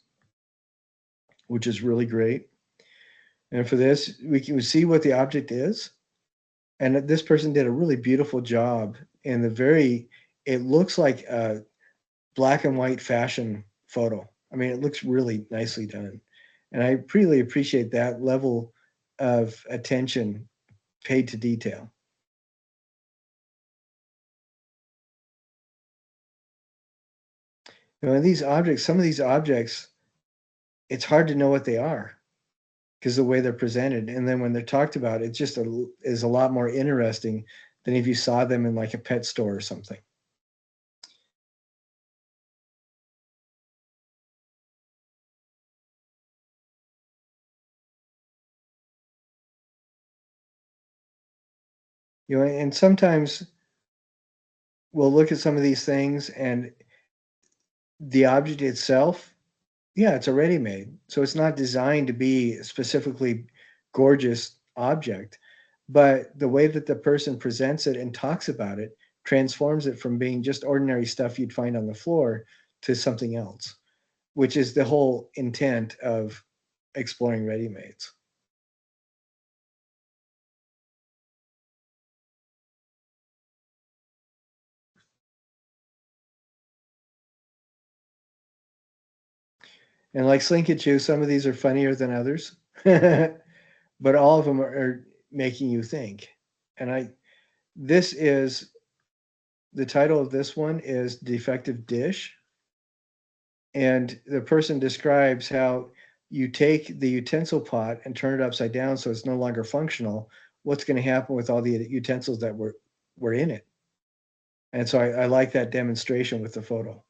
which is really great. And for this, we can see what the object is. And this person did a really beautiful job in it looks like a black and white fashion photo. I mean, it looks really nicely done. And I really appreciate that level of attention paid to detail. You know, these objects, some of these objects, it's hard to know what they are because the way they're presented. And then when they're talked about, it just is a lot more interesting than if you saw them in like a pet store or something. You know, and sometimes we'll look at some of these things and the object itself, yeah, it's a ready-made. So it's not designed to be a specifically gorgeous object, but the way that the person presents it and talks about it transforms it from being just ordinary stuff you'd find on the floor to something else, which is the whole intent of exploring ready-mades. And like Slink and Chew, some of these are funnier than others, but all of them are making you think. And this is the title of this one is Defective Dish. And the person describes how you take the utensil pot and turn it upside down so it's no longer functional, what's going to happen with all the utensils that were in it? And so I like that demonstration with the photo.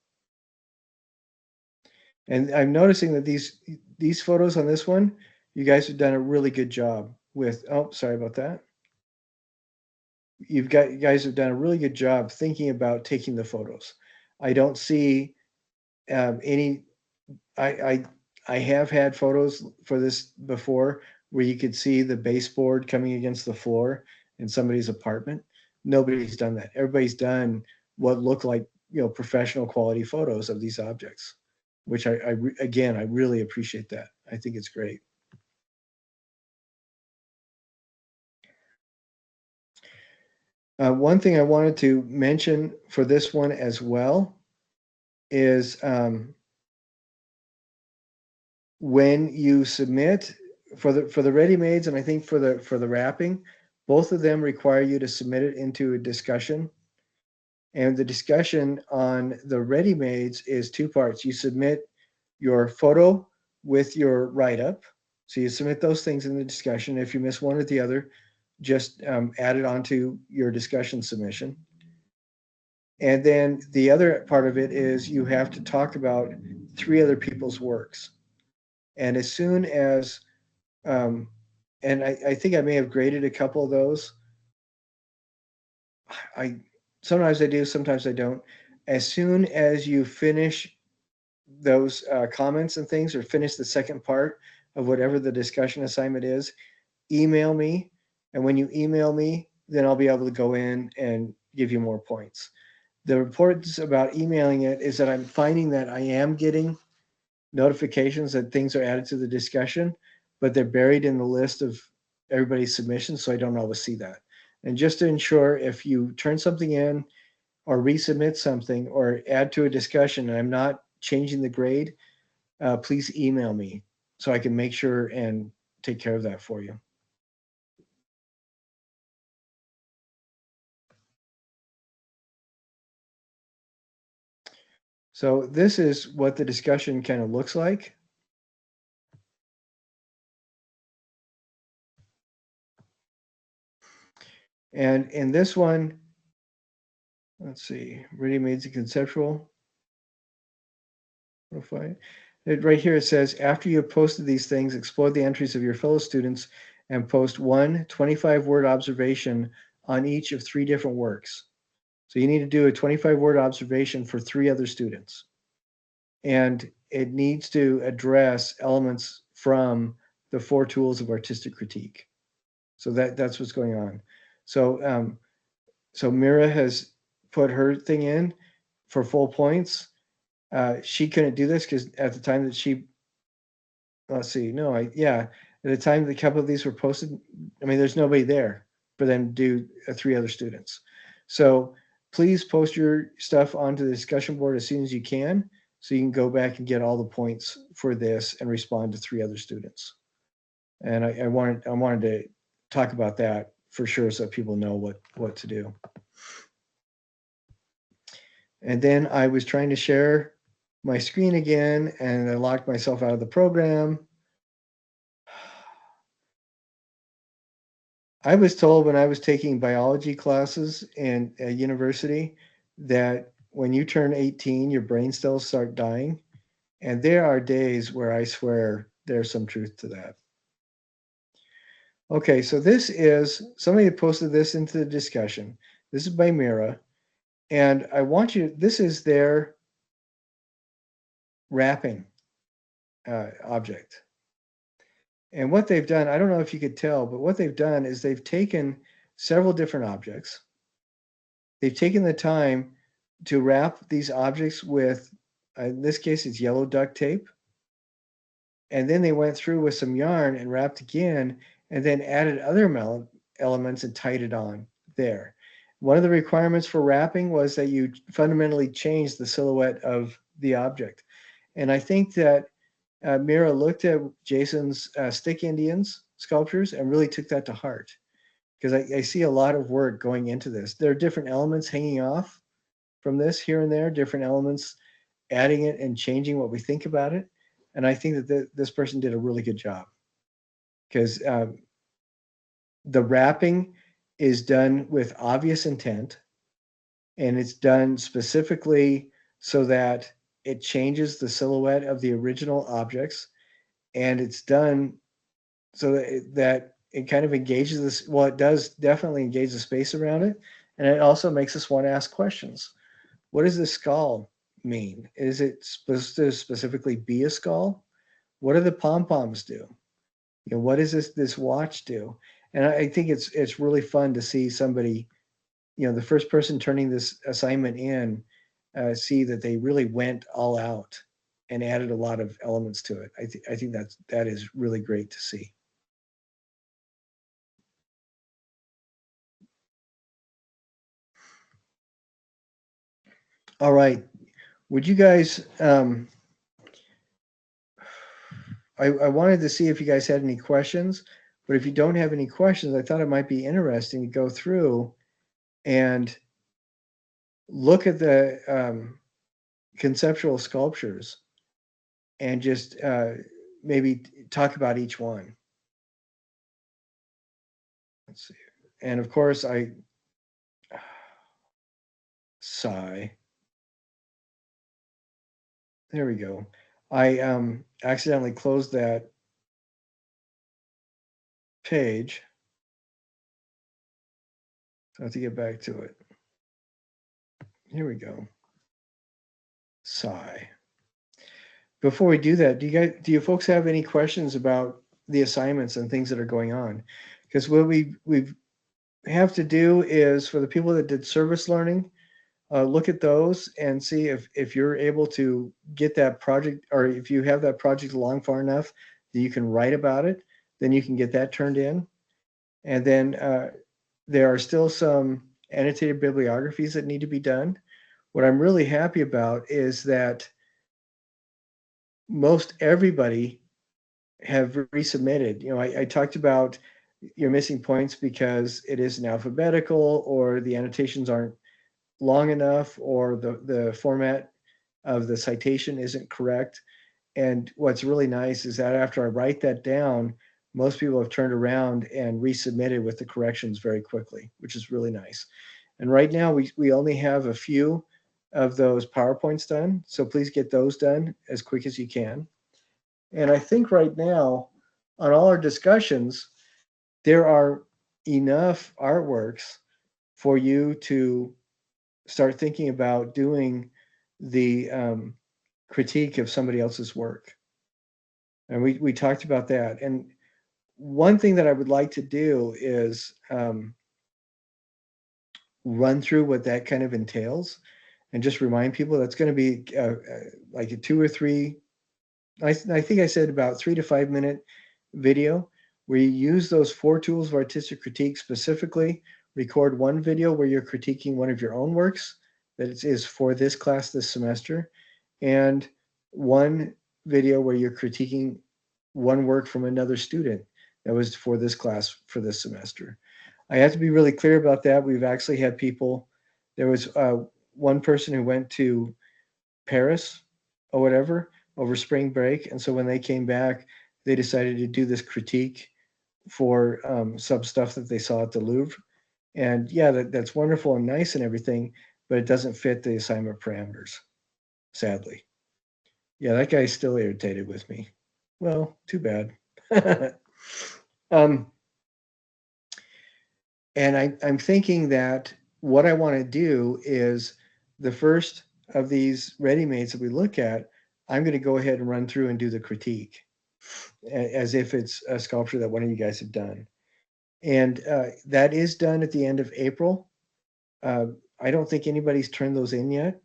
And I'm noticing that these photos on this one, you guys have done a really good job with, oh, sorry about that. You guys have done a really good job thinking about taking the photos. I don't see any, I have had photos for this before where you could see the baseboard coming against the floor in somebody's apartment. Nobody's done that. Everybody's done what look like, professional quality photos of these objects, which again, I really appreciate that. I think it's great. One thing I wanted to mention for this one as well is when you submit for the ready-mades, and I think for the wrapping, both of them require you to submit it into a discussion. And the discussion on the ready-mades is two parts. You submit your photo with your write-up. So you submit those things in the discussion. If you miss one or the other, just add it onto your discussion submission. And then the other part of it is you have to talk about 3 other people's works. And as soon as, and I think I may have graded a couple of those. Sometimes I do, sometimes I don't. As soon as you finish those comments and things, or finish the second part of whatever the discussion assignment is, email me. And when you email me, then I'll be able to go in and give you more points. The importance about emailing it is that I'm finding that I am getting notifications that things are added to the discussion, but they're buried in the list of everybody's submissions, so I don't always see that. And just to ensure, if you turn something in or resubmit something or add to a discussion and I'm not changing the grade, please email me so I can make sure and take care of that for you. So this is what the discussion kind of looks like. And in this one, let's see, ready-made and conceptual. Right here it says, after you have posted these things, explore the entries of your fellow students and post one 25-word observation on each of 3 different works. So you need to do a 25-word observation for 3 other students. And it needs to address elements from the 4 tools of artistic critique. So that's what's going on. So so Mira has put her thing in for full points. She couldn't do this because at the time that she, let's see, no, at the time the couple of these were posted, I mean, there's nobody there for them to do 3 other students. So please post your stuff onto the discussion board as soon as you can, so you can go back and get all the points for this and respond to 3 other students. And I wanted to talk about that for sure so that people know what to do. And then I was trying to share my screen again, and I locked myself out of the program. I was told when I was taking biology classes in a university that when you turn 18, your brain cells start dying. And there are days where I swear there's some truth to that. Okay, so this is, somebody posted this into the discussion. This is by Mira. And I want you, this is their wrapping object. And what they've done, I don't know if you could tell, but what they've done is they've taken several different objects. They've taken the time to wrap these objects with, in this case, it's yellow duct tape. And then they went through with some yarn and wrapped again, and then added other elements and tied it on there. One of the requirements for wrapping was that you fundamentally change the silhouette of the object. And I think that Mira looked at Jason's Stick Indians sculptures and really took that to heart, because I see a lot of work going into this. There are different elements hanging off from this here and there, different elements adding it and changing what we think about it. And I think that this person did a really good job because the wrapping is done with obvious intent, and it's done specifically so that it changes the silhouette of the original objects, and it's done so that it kind of engages this. Well, it does definitely engage the space around it, and it also makes us want to ask questions. What does this skull mean? Is it supposed to specifically be a skull? What do the pom poms do? You know, what does this watch do? And I think it's really fun to see somebody, you know, the first person turning this assignment in, see that they really went all out and added a lot of elements to it. I think that is really great to see. All right, would you guys? I wanted to see if you guys had any questions, but if you don't have any questions, I thought it might be interesting to go through and look at the conceptual sculptures and just maybe talk about each one. Let's see. And of course, I sigh. There we go. I accidentally closed that page. So I have to get back to it. Here we go. Sigh. Before we do that, do you folks have any questions about the assignments and things that are going on? Because what we have to do is, for the people that did service learning, look at those and see if you're able to get that project, or if you have that project along far enough that you can write about it, then you can get that turned in. And then there are still some annotated bibliographies that need to be done. What I'm really happy about is that most everybody have resubmitted. You know, I talked about you're missing points because it isn't alphabetical, or the annotations aren't long enough, or the format of the citation isn't correct. And what's really nice is that after I write that down, most people have turned around and resubmitted with the corrections very quickly, which is really nice. And right now we only have a few of those PowerPoints done. So please get those done as quick as you can. And I think right now, on all our discussions, there are enough artworks for you to start thinking about doing the critique of somebody else's work. And we talked about that. And one thing that I would like to do is run through what that kind of entails, and just remind people that's going to be like a 2 or 3, I think I said about 3 to 5 minute video, where you use those 4 tools of artistic critique specifically. Record one video where you're critiquing one of your own works that is for this class this semester, and one video where you're critiquing one work from another student that was for this class for this semester. I have to be really clear about that. We've actually had people, there was one person who went to Paris or whatever over spring break. And so when they came back, they decided to do this critique for some stuff that they saw at the Louvre. And yeah, that's wonderful and nice and everything, but it doesn't fit the assignment parameters, sadly. Yeah, that guy's still irritated with me. Well, too bad. And I'm thinking that what I want to do is, the first of these ready-mades that we look at, I'm going to go ahead and run through and do the critique as if it's a sculpture that one of you guys have done. And that is done at the end of April. I don't think anybody's turned those in yet.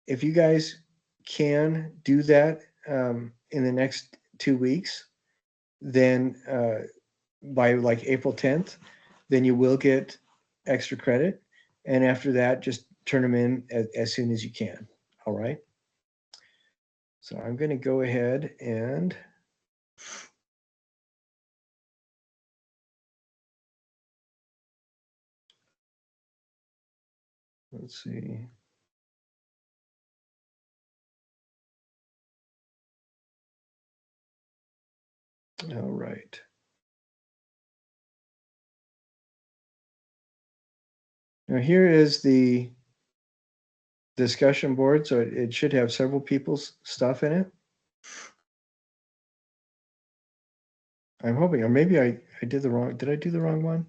If you guys can do that in the next 2 weeks, then by like April 10th, then you will get extra credit. And after that, just turn them in as soon as you can. All right. So I'm going to go ahead and let's see. All right. Now here is the discussion board, so it should have several people's stuff in it. I'm hoping, or maybe I did the wrong, did I do the wrong one?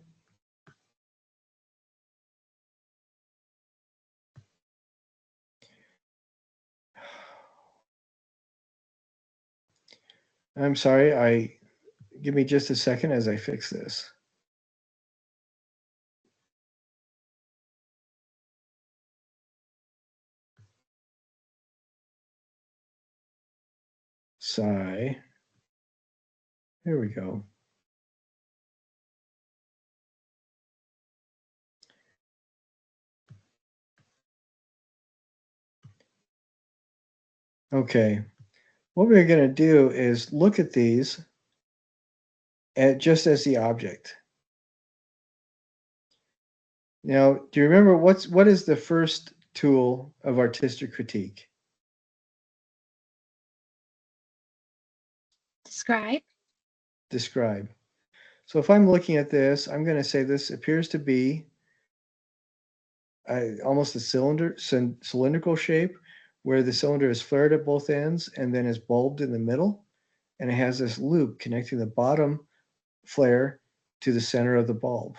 I'm sorry, give me just a second as I fix this. Sigh. Here we go. Okay. What we're going to do is look at these just as the object. Now, do you remember what is the first tool of artistic critique? Describe. Describe. So if I'm looking at this, I'm going to say this appears to be almost a cylindrical shape, where the cylinder is flared at both ends and then is bulbed in the middle, and it has this loop connecting the bottom flare to the center of the bulb.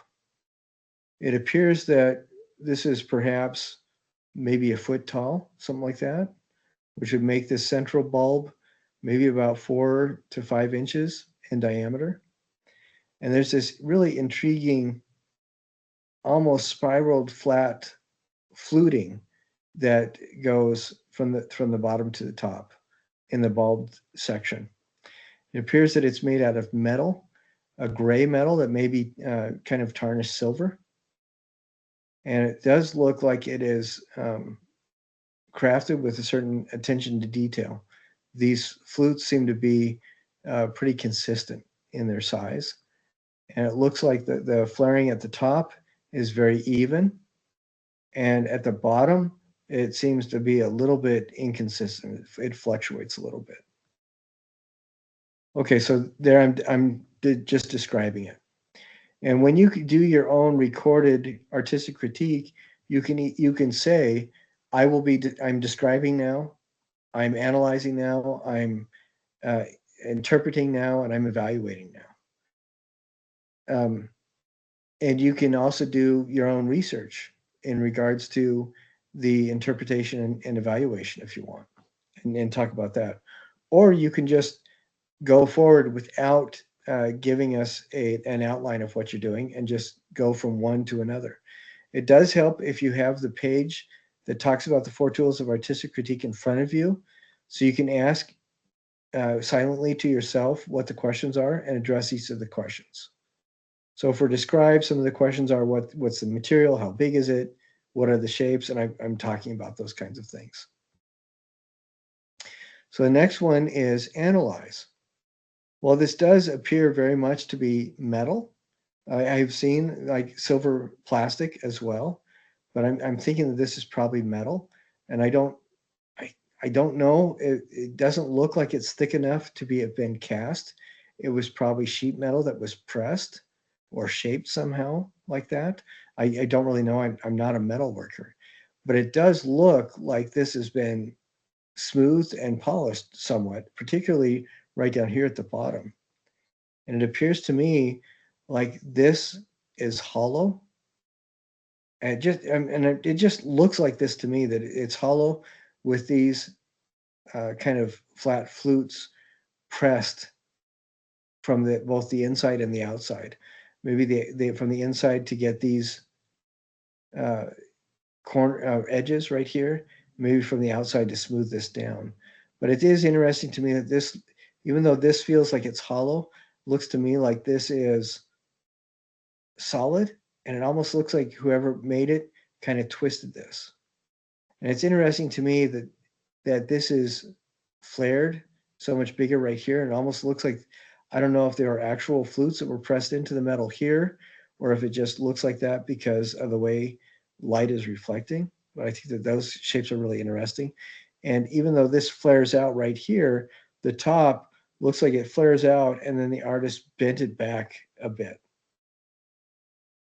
It appears that this is perhaps maybe a foot tall, something like that, which would make this central bulb maybe about 4 to 5 inches in diameter. And there's this really intriguing, almost spiraled flat fluting that goes from the bottom to the top in the bulbed section. It appears that it's made out of metal, a gray metal that may be kind of tarnished silver. And it does look like it is crafted with a certain attention to detail. These flutes seem to be pretty consistent in their size. And it looks like the flaring at the top is very even. And at the bottom, it seems to be a little bit inconsistent. It fluctuates a little bit. Okay, so there I'm just describing it. And when you do your own recorded artistic critique, you can say, I'm describing now, I'm analyzing now, I'm interpreting now, and I'm evaluating now. And you can also do your own research in regards to the interpretation and evaluation if you want, and talk about that. Or you can just go forward without giving us an outline of what you're doing and just go from one to another. It does help if you have the page that talks about the 4 tools of artistic critique in front of you, so you can ask silently to yourself what the questions are and address each of the questions. So for describe, some of the questions are what's the material, how big is it, what are the shapes, and I'm talking about those kinds of things. So the next one is analyze. Well, this does appear very much to be metal. I've seen like silver plastic as well, but I'm thinking that this is probably metal, and I don't know. It doesn't look like it's thick enough to have been cast. It was probably sheet metal that was pressed or shaped somehow like that. I don't really know. I'm not a metal worker, but it does look like this has been smoothed and polished somewhat, particularly right down here at the bottom. And it appears to me like this is hollow. And it just looks like this to me, that it's hollow with these kind of flat flutes pressed from both the inside and the outside. Maybe from the inside to get these corner edges right here, maybe from the outside to smooth this down. But it is interesting to me that this, even though this feels like it's hollow, looks to me like this is solid, and it almost looks like whoever made it kind of twisted this. And it's interesting to me that this is flared so much bigger right here, and it almost looks like, I don't know if there are actual flutes that were pressed into the metal here, or if it just looks like that because of the way light is reflecting. But I think that those shapes are really interesting. And even though this flares out right here, the top looks like it flares out, and then the artist bent it back a bit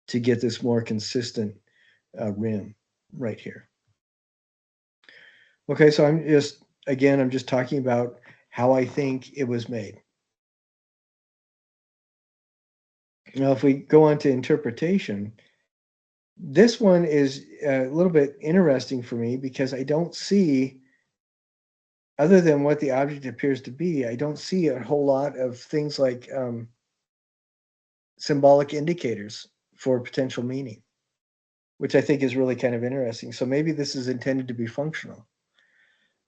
to get this more consistent rim right here. Okay, so I'm just talking about how I think it was made. Now, if we go on to interpretation, this one is a little bit interesting for me because I don't see, other than what the object appears to be, I don't see a whole lot of things like symbolic indicators for potential meaning, which I think is really kind of interesting. So maybe this is intended to be functional.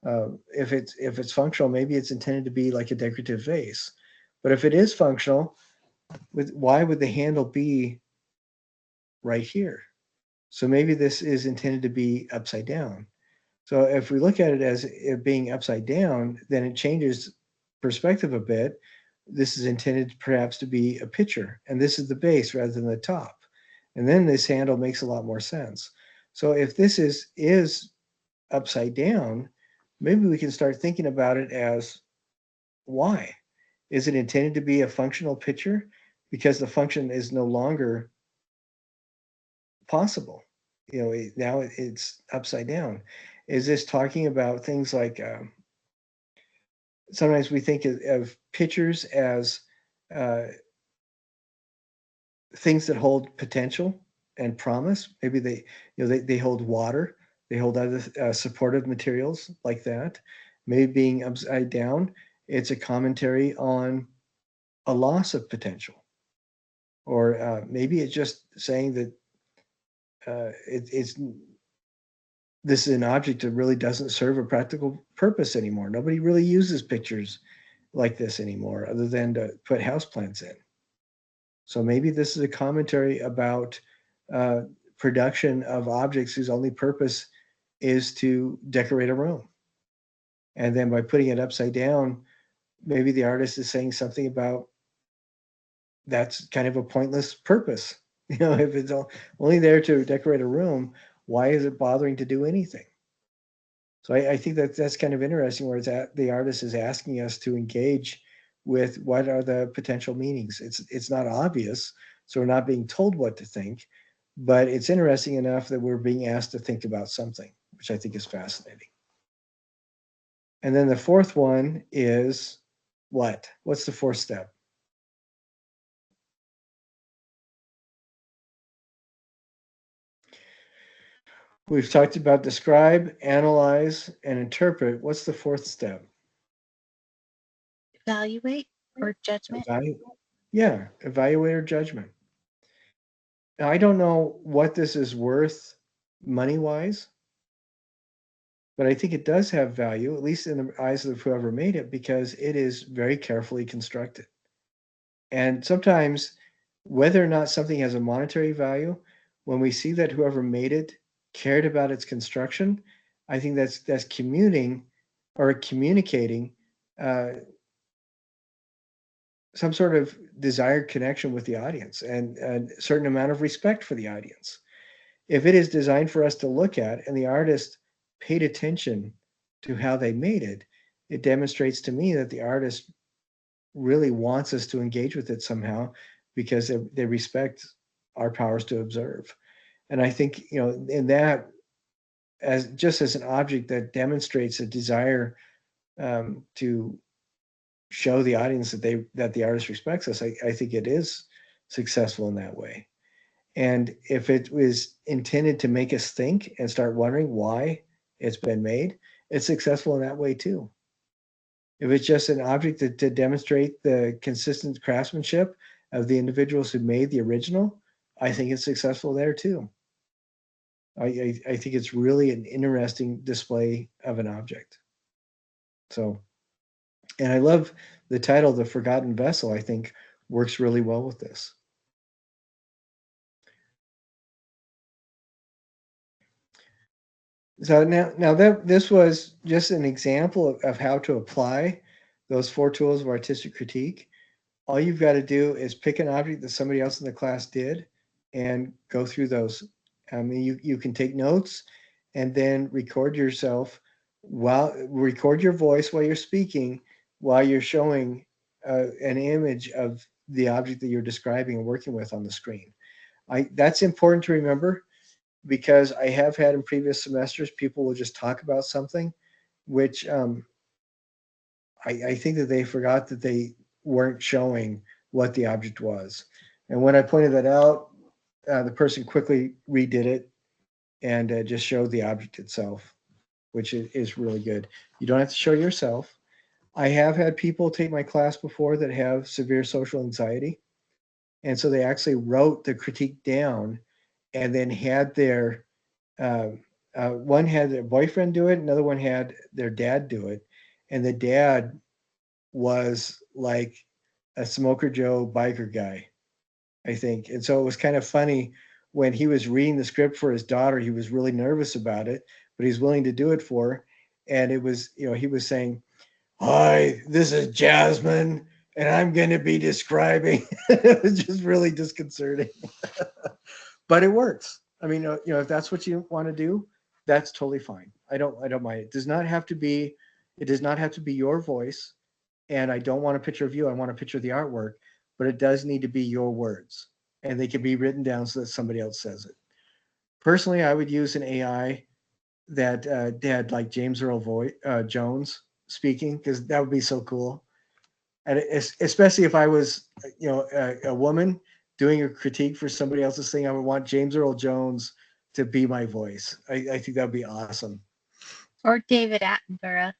If it's functional, maybe it's intended to be like a decorative vase. But if it is functional, why would the handle be right here? So maybe this is intended to be upside down. So if we look at it as it being upside down, then it changes perspective a bit. This is intended perhaps to be a pitcher, and this is the base rather than the top. And then this handle makes a lot more sense. So if this is upside down, maybe we can start thinking about it as why? Is it intended to be a functional pitcher? Because the function is no longer possible. Now it's upside down. Is this talking about things like sometimes we think of pitchers as uh, things that hold potential and promise? Maybe they hold water, they hold other supportive materials like that. Maybe being upside down, it's a commentary on a loss of potential, or maybe it's just saying that it's this is an object that really doesn't serve a practical purpose anymore. Nobody really uses pictures like this anymore, other than to put houseplants in. So maybe this is a commentary about uh, production of objects whose only purpose is to decorate a room. And then by putting it upside down, maybe the artist is saying something about that's kind of a pointless purpose. If it's only there to decorate a room, why is it bothering to do anything? So I think that's kind of interesting, where the artist is asking us to engage with what are the potential meanings. It's not obvious, so we're not being told what to think, but it's interesting enough that we're being asked to think about something, which I think is fascinating. And then the fourth one is what? What's the fourth step? We've talked about describe, analyze, and interpret. What's the fourth step? Evaluate or judgment. Yeah, evaluate or judgment. Now, I don't know what this is worth money-wise, but I think it does have value, at least in the eyes of whoever made it, because it is very carefully constructed. And sometimes, whether or not something has a monetary value, when we see that whoever made it cared about its construction, I think that's communicating uh, some sort of desired connection with the audience and a certain amount of respect for the audience. If it is designed for us to look at and the artist paid attention to how they made it, it demonstrates to me that the artist really wants us to engage with it somehow because they respect our powers to observe. And I think, in that, as just as an object that demonstrates a desire to show the audience that the artist respects us, I think it is successful in that way. And if it was intended to make us think and start wondering why it's been made, it's successful in that way too. If it's just an object to demonstrate the consistent craftsmanship of the individuals who made the original, I think it's successful there too. I think it's really an interesting display of an object. So, and I love the title, The Forgotten Vessel, I think works really well with this. So now that this was just an example of how to apply those four tools of artistic critique. All you've got to do is pick an object that somebody else in the class did and go through those. I mean, you can take notes and then record yourself record your voice while you're speaking, while you're showing an image of the object that you're describing and working with on the screen. That's important to remember, because I have had in previous semesters, people will just talk about something, which I think that they forgot that they weren't showing what the object was. And when I pointed that out, the person quickly redid it and just showed the object itself, which is really good. You don't have to show yourself. I have had people take my class before that have severe social anxiety. And so they actually wrote the critique down and then had their uh, one had their boyfriend do it, another one had their dad do it, and the dad was like a Smoker Joe biker guy, I think. And so it was kind of funny when he was reading the script for his daughter. He was really nervous about it, but he's willing to do it for her. And it was, he was saying, "Hi, this is Jasmine, and I'm going to be describing." It was just really disconcerting, but it works. I mean, if that's what you want to do, that's totally fine. I don't mind. It does not have to be. It does not have to be your voice, and I don't want a picture of you. I want a picture of the artwork, but it does need to be your words, and they can be written down so that somebody else says it. Personally, I would use an AI that had like James Earl Jones speaking, because that would be so cool. And especially if I was, a woman doing a critique for somebody else's thing, I would want James Earl Jones to be my voice. I think that would be awesome. Or David Attenborough.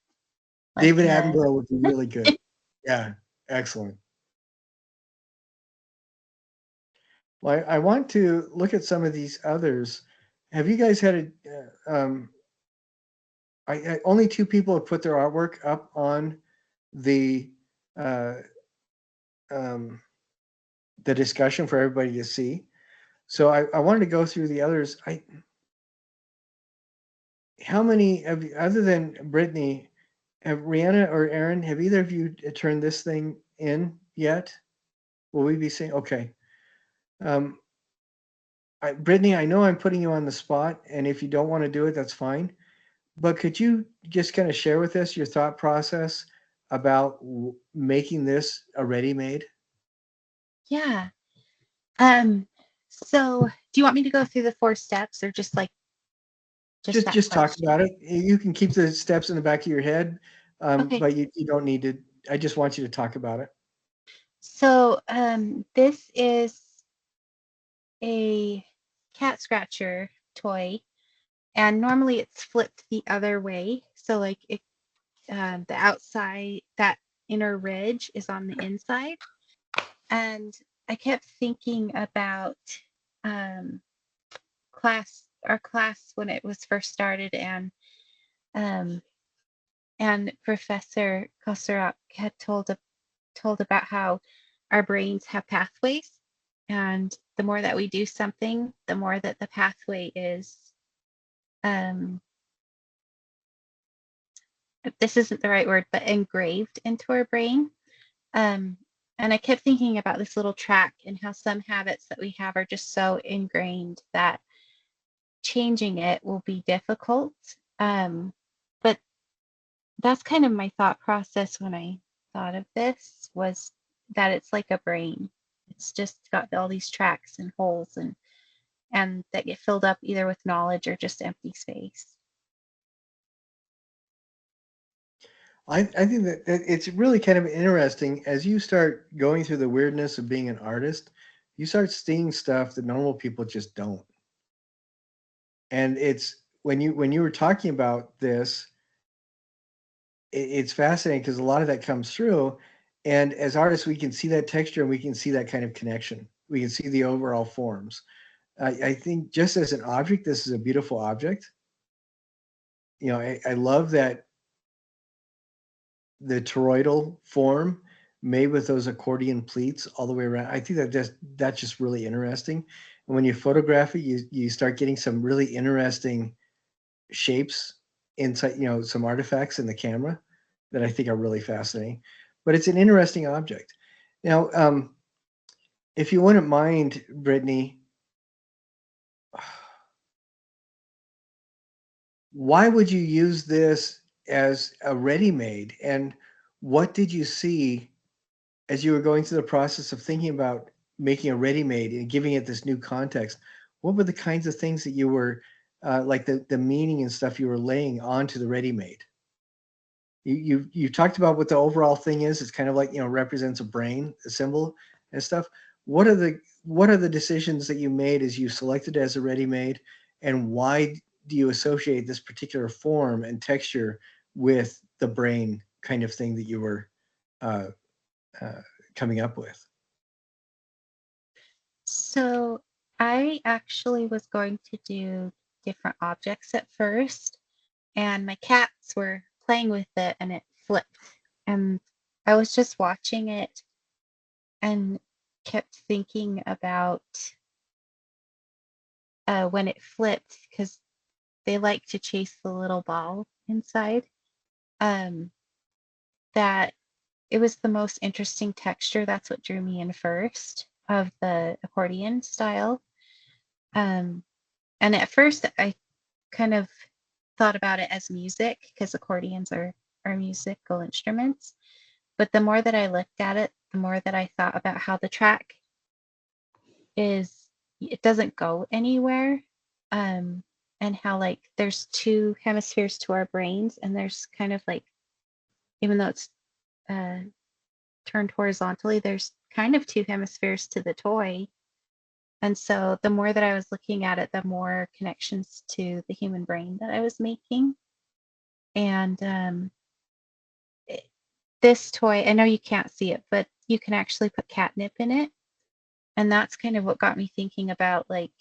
David Attenborough would be really good. Yeah, excellent. Well, I want to look at some of these others. Have you guys had only two people have put their artwork up on the uh, um, the discussion for everybody to see. So I wanted to go through the others. How many of you, other than Brittany, have Rihanna or Aaron, have either of you turned this thing in yet? Will we be seeing? Okay. Um, Brittany, I know I'm putting you on the spot, and if you don't want to do it, that's fine. But could you just kind of share with us your thought process about making this a ready-made? Yeah. So do you want me to go through the 4 steps, or just like just that Just talk question? about it. You can keep the steps in the back of your head, Okay. but you don't need to. I just want you to talk about it. So this is a cat scratcher toy, and normally it's flipped the other way. So like the outside, that inner ridge is on the inside. And I kept thinking about um, our class when it was first started, um, and Professor Kosarak had told about how our brains have pathways, and the more that we do something, the more that the pathway is. This isn't the right word, but engraved into our brain. Um, and I kept thinking about this little track and how some habits that we have are just so ingrained that changing it will be difficult. But that's kind of my thought process when I thought of this, was that it's like a brain. It's just got all these tracks and holes, and that get filled up either with knowledge or just empty space. I think that it's really kind of interesting as you start going through the weirdness of being an artist. You start seeing stuff that normal people just don't. And it's when you were talking about this, it's fascinating because a lot of that comes through. And as artists, we can see that texture and we can see that kind of connection. We can see the overall forms. I think just as an object, this is a beautiful object. I love that the toroidal form made with those accordion pleats all the way around. I think that's just really interesting. And when you photograph it, you start getting some really interesting shapes inside, some artifacts in the camera that I think are really fascinating. But it's an interesting object. Now, if you wouldn't mind, Brittany, why would you use this as a ready-made? And what did you see as you were going through the process of thinking about making a ready-made and giving it this new context, what were the kinds of things that you were like the meaning and stuff you were laying onto the ready-made? You talked about what the overall thing is. It's kind of like, represents a brain, a symbol and stuff. What are the decisions that you made as you selected it as a ready-made, and why do you associate this particular form and texture with the brain kind of thing that you were uh, uh, coming up with? So I actually was going to do different objects at first, and my cats were playing with it and it flipped. And I was just watching it and kept thinking about when it flipped, because they like to chase the little ball inside. Um, that it was the most interesting texture. That's what drew me in first of the accordion style. Um, and at first, I kind of thought about it as music because accordions are musical instruments. But the more that I looked at it, the more that I thought about how the track is, it doesn't go anywhere. And how like there's two hemispheres to our brains, and there's kind of like, even though it's uh, turned horizontally, there's kind of two hemispheres to the toy. And so the more that I was looking at it, the more connections to the human brain that I was making. And this toy, I know you can't see it, but you can actually put catnip in it. And that's kind of what got me thinking about, like,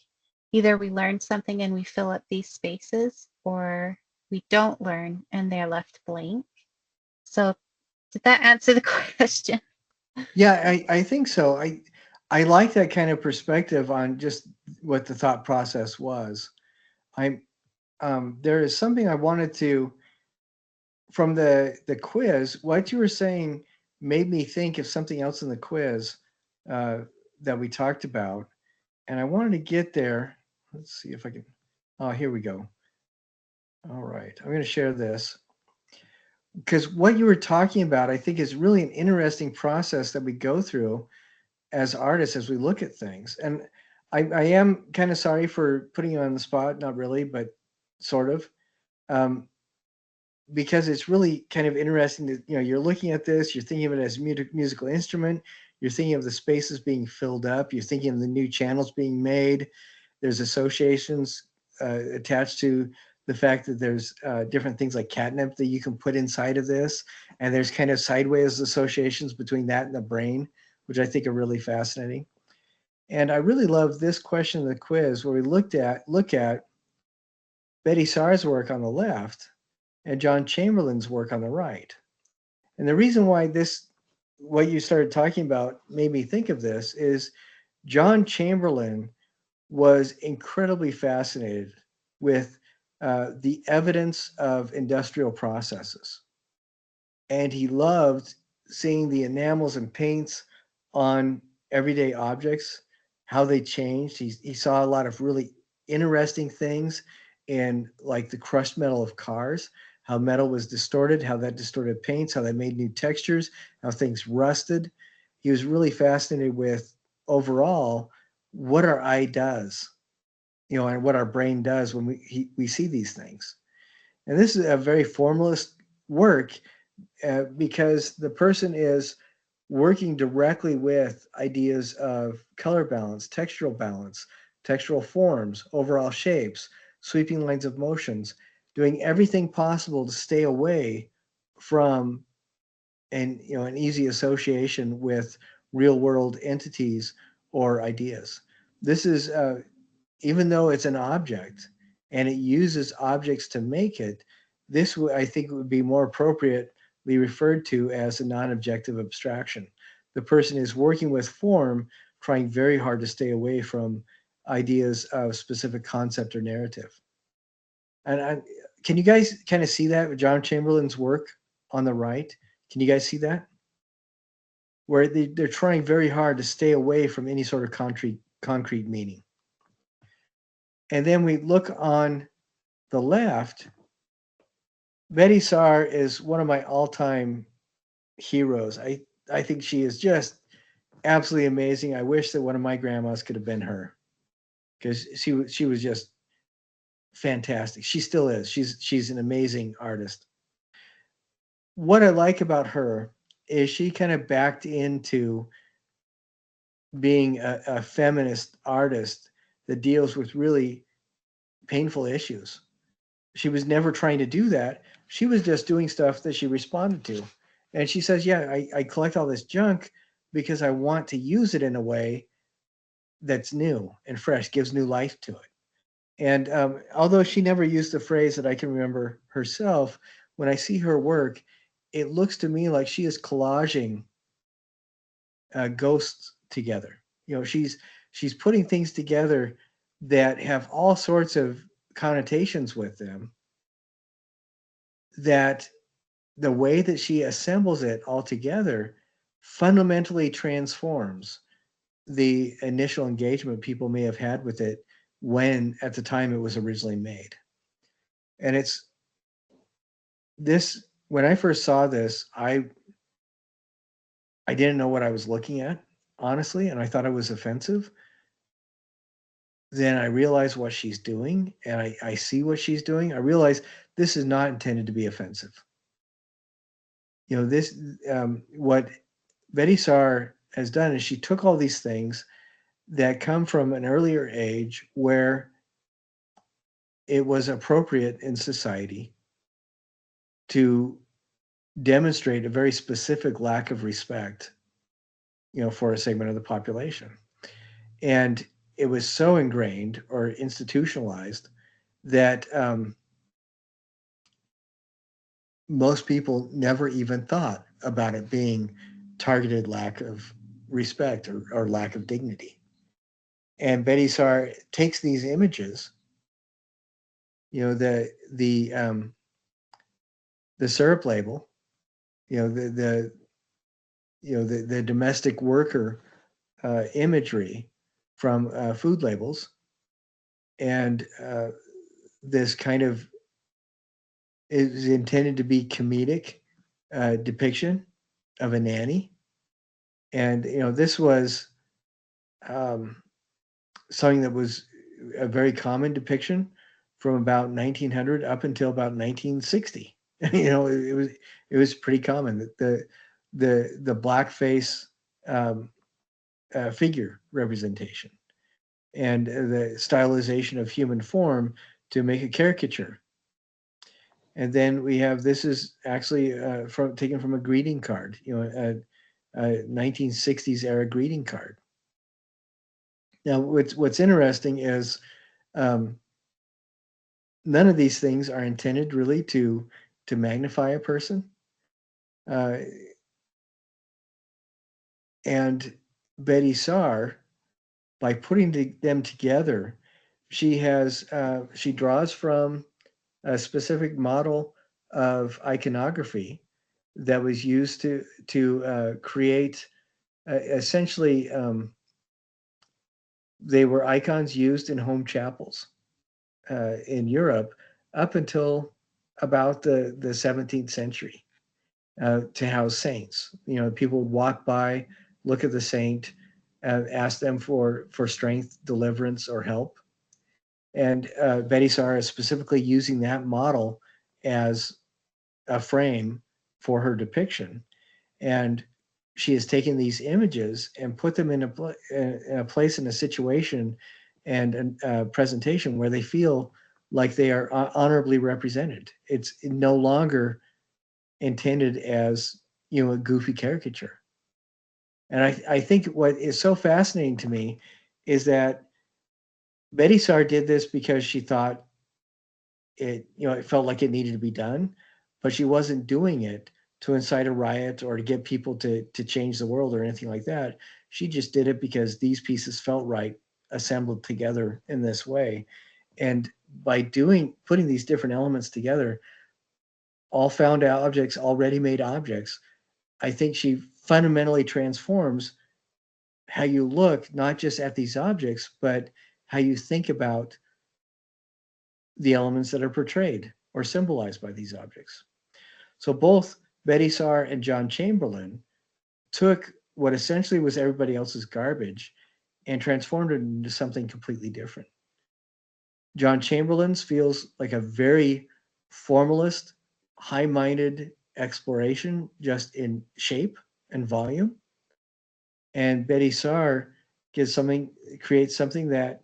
either we learn something and we fill up these spaces, or we don't learn and they're left blank. So did that answer the question? Yeah, I think so. I like that kind of perspective on just what the thought process was. I There is something I wanted to, from the quiz. What you were saying made me think of something else in the quiz uh, that we talked about, and I wanted to get there. Let's see if I can. Oh, here we go. All right, I'm going to share this because what you were talking about, I think, is really an interesting process that we go through as artists as we look at things. And I am kind of sorry for putting you on the spot, not really, but sort of, um, because it's really kind of interesting that, you're looking at this, you're thinking of it as a musical instrument, you're thinking of the spaces being filled up, you're thinking of the new channels being made. There's associations attached to the fact that there's different things like catnip that you can put inside of this, and there's kind of sideways associations between that and the brain, which I think are really fascinating. And I really love this question of the quiz where we look at Betty Saar's work on the left and John Chamberlain's work on the right. And the reason why what you started talking about made me think of this is John Chamberlain was incredibly fascinated with the evidence of industrial processes. And he loved seeing the enamels and paints on everyday objects, how they changed. He saw a lot of really interesting things in, like, the crushed metal of cars, how metal was distorted, how that distorted paints, how that made new textures, how things rusted. He was really fascinated with, overall, what our eye does, and what our brain does when we see these things. And this is a very formalist work, because the person is working directly with ideas of color balance, textural forms, overall shapes, sweeping lines of motions, doing everything possible to stay away from an easy association with real world entities or ideas. This is even though it's an object and it uses objects to make it, I think would be more appropriately referred to as a non-objective abstraction. The person is working with form, trying very hard to stay away from ideas of specific concept or narrative. And can you guys kind of see that with John Chamberlain's work on the right? Can you guys see that? Where they're trying very hard to stay away from any sort of concrete meaning. And then we look on the left. Betty Saar is one of my all-time heroes. I think she is just absolutely amazing. I wish that one of my grandmas could have been her, because she was just fantastic. She still is. She's an amazing artist. What I like about her is she kind of backed into being a feminist artist that deals with really painful issues. She was never trying to do that. She was just doing stuff that she responded to. And she says, yeah, I collect all this junk because I want to use it in a way that's new and fresh, gives new life to it. And although she never used the phrase that I can remember herself, when I see her work, it looks to me like she is collaging ghosts together. You know, she's putting things together that have all sorts of connotations with them, that the way that she assembles it all together fundamentally transforms the initial engagement people may have had with it when at the time it was originally made. And it's this, when I first saw this, I didn't know what I was looking at, honestly, and I thought it was offensive. Then I realize what she's doing, and I see what she's doing. I realize this is not intended to be offensive. You know, this what Betty Saar has done is she took all these things that come from an earlier age where it was appropriate in society to demonstrate a very specific lack of respect, you know, for a segment of the population. And it was so ingrained or institutionalized that most people never even thought about it being targeted lack of respect or lack of dignity. And Betty Saar takes these images, you know, the syrup label, you know, the domestic worker imagery from food labels, and this kind of is intended to be comedic depiction of a nanny. And you know, this was um, something that was a very common depiction from about 1900 up until about 1960. You know, it was pretty common that the blackface um, figure representation and the stylization of human form to make a caricature. And then we have, this is actually taken from a greeting card, you know, a 1960s era greeting card. Now, what's interesting is um, none of these things are intended really to magnify a person. Uh, and Betty Saar, by putting them together, she draws from a specific model of iconography that was used to create essentially they were icons used in home chapels in Europe up until about the 17th century to house saints. You know, people would walk by, look at the saint, ask them for strength, deliverance, or help. And Betty Saar is specifically using that model as a frame for her depiction. And she has taken these images and put them in a place, in a situation, and a presentation where they feel like they are honorably represented. It's no longer intended as, you know, a goofy caricature. And I think what is so fascinating to me is that Betty Saar did this because she thought it, you know, it felt like it needed to be done, but she wasn't doing it to incite a riot or to get people to change the world or anything like that. She just did it because these pieces felt right, assembled together in this way. And by putting these different elements together, all found objects, all ready-made objects, I think she fundamentally transforms how you look, not just at these objects, but how you think about the elements that are portrayed or symbolized by these objects. So both Betty Saar and John Chamberlain took what essentially was everybody else's garbage and transformed it into something completely different. John Chamberlain's feels like a very formalist, high minded exploration just in shape and volume. And Betty Saar creates something that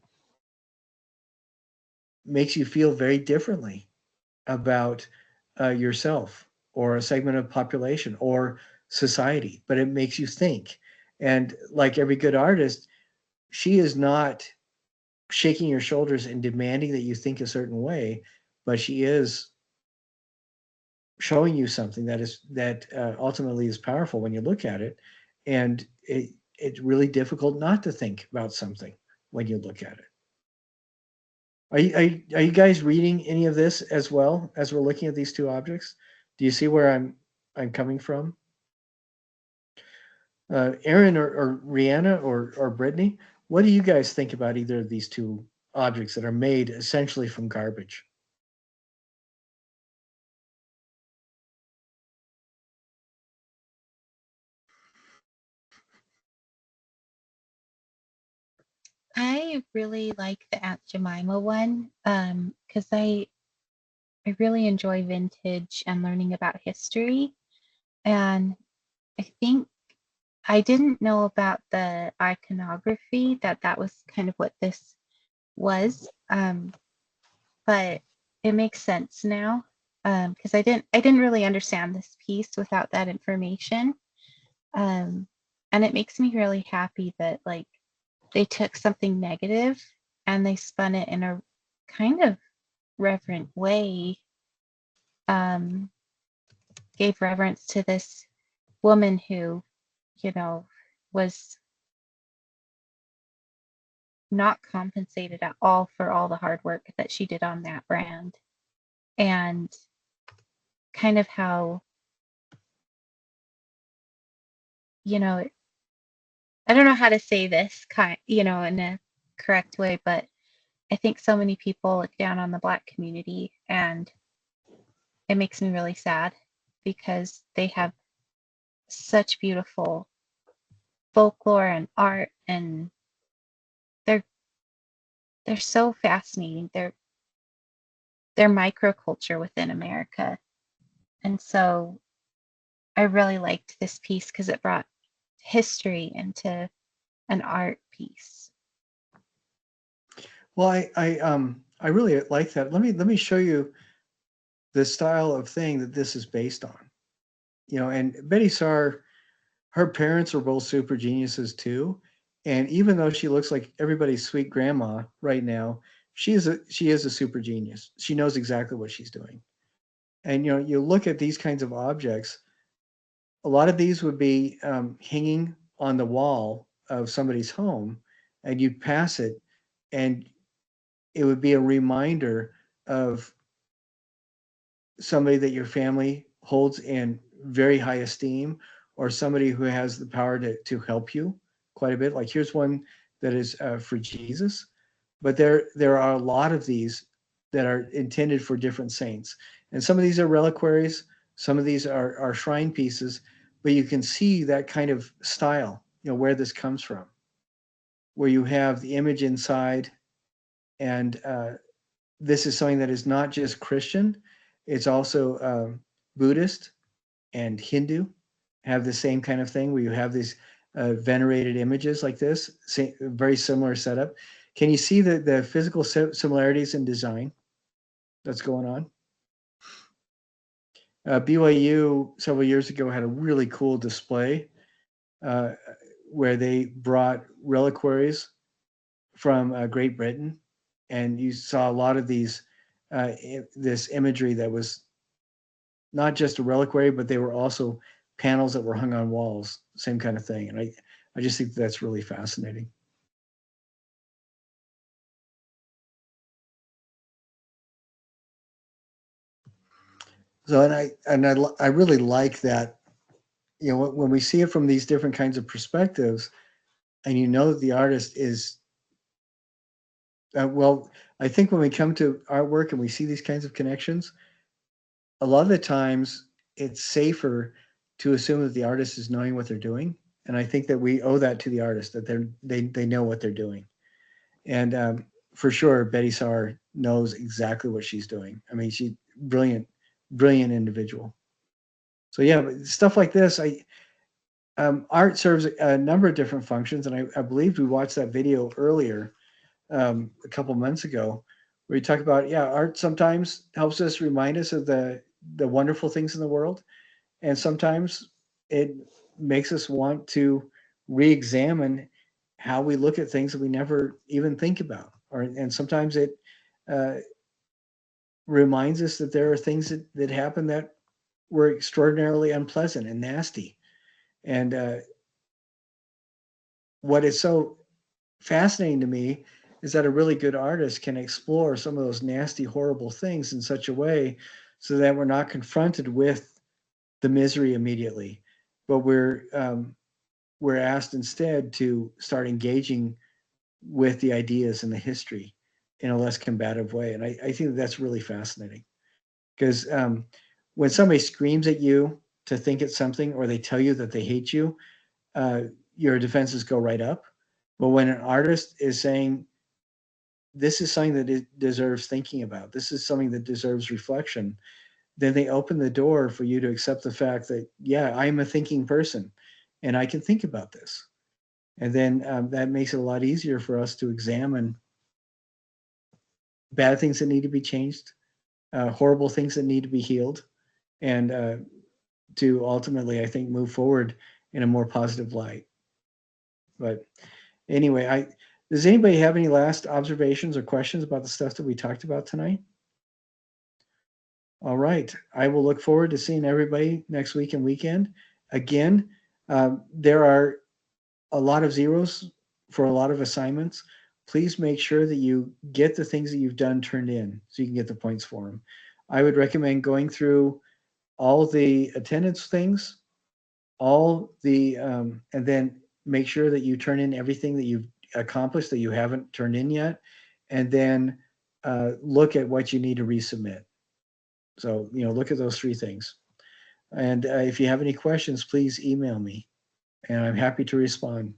makes you feel very differently about yourself or a segment of population or society, but it makes you think. And like every good artist, she is not shaking your shoulders and demanding that you think a certain way, but she is showing you something that ultimately is powerful when you look at it, and it's really difficult not to think about something when you look at it. Are you guys reading any of this as well as we're looking at these two objects? Do you see where I'm coming from? Aaron or Rihanna or Brittany, what do you guys think about either of these two objects that are made essentially from garbage? I really like the Aunt Jemima one because I really enjoy vintage and learning about history. And I think I didn't know about the iconography, that was kind of what this was. But it makes sense now because I didn't really understand this piece without that information. Um, and it makes me really happy that like they took something negative and they spun it in a kind of reverent way, um, gave reverence to this woman who, you know, was not compensated at all for all the hard work that she did on that brand. And kind of how, you know, I don't know how to say this in a correct way, but I think so many people look down on the Black community, and it makes me really sad because they have such beautiful folklore and art, and they're they're so fascinating. They're microculture within America, and so I really liked this piece because it brought history into an art piece. Well, I really like that. Let me show you the style of thing that this is based on. And Betty Saar, her parents are both super geniuses too. And even though she looks like everybody's sweet grandma right now, she is a super genius. She knows exactly what she's doing. And you look at these kinds of objects, a lot of these would be hanging on the wall of somebody's home, and you'd pass it, and it would be a reminder of somebody that your family holds in very high esteem, or somebody who has the power to help you quite a bit. Like here's one that is for Jesus, but there are a lot of these that are intended for different saints, and some of these are reliquaries, some of these are shrine pieces, but you can see that kind of style, where this comes from, where you have the image inside, and this is something that is not just Christian, it's also Buddhist and Hindu have the same kind of thing where you have these venerated images like this, very similar setup. Can you see the physical similarities in design that's going on? BYU several years ago had a really cool display uh, where they brought reliquaries from Great Britain, and you saw a lot of this imagery that was not just a reliquary, but they were also panels that were hung on walls, same kind of thing. And I just think that's really fascinating. So, and I really like that, when we see it from these different kinds of perspectives, and that the artist is, well, I think when we come to artwork and we see these kinds of connections, a lot of the times it's safer to assume that the artist is knowing what they're doing And I think that we owe that to the artist, that they know what they're doing. And for sure, Betty Saar knows exactly what she's doing. I mean, she's brilliant, brilliant individual. So yeah, but stuff like this, art serves a number of different functions, and I believe we watched that video earlier, a couple months ago, where you talk about, yeah, art sometimes helps us remind us of the wonderful things in the world, and sometimes it makes us want to re-examine how we look at things that we never even think about, and sometimes it uh, reminds us that there are things that happen that were extraordinarily unpleasant and nasty. And what is so fascinating to me is that a really good artist can explore some of those nasty, horrible things in such a way so that we're not confronted with the misery immediately, but we're asked instead to start engaging with the ideas and the history in a less combative way. And I think that's really fascinating because when somebody screams at you to think it's something, or they tell you that they hate you, uh, your defenses go right up. But when an artist is saying, this is something that it deserves thinking about, this is something that deserves reflection, then they open the door for you to accept the fact that, yeah, I'm a thinking person and I can think about this. And then that makes it a lot easier for us to examine bad things that need to be changed, horrible things that need to be healed, and to ultimately, I think, move forward in a more positive light. But anyway, does anybody have any last observations or questions about the stuff that we talked about tonight? All right. I will look forward to seeing everybody next week and weekend. Again, there are a lot of zeros for a lot of assignments. Please make sure that you get the things that you've done turned in so you can get the points for them. I would recommend going through all the attendance things, and then make sure that you turn in everything that you've accomplished that you haven't turned in yet, and then look at what you need to resubmit. So, look at those three things. And if you have any questions, please email me, and I'm happy to respond.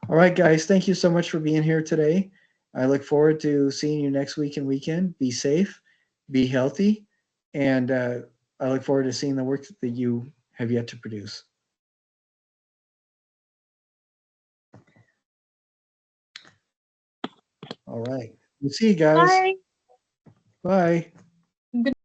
All right, guys, thank you so much for being here today. I look forward to seeing you next week and weekend. Be safe, be healthy, and I look forward to seeing the work that you have yet to produce. All right. We'll see you guys. Bye. Bye. Good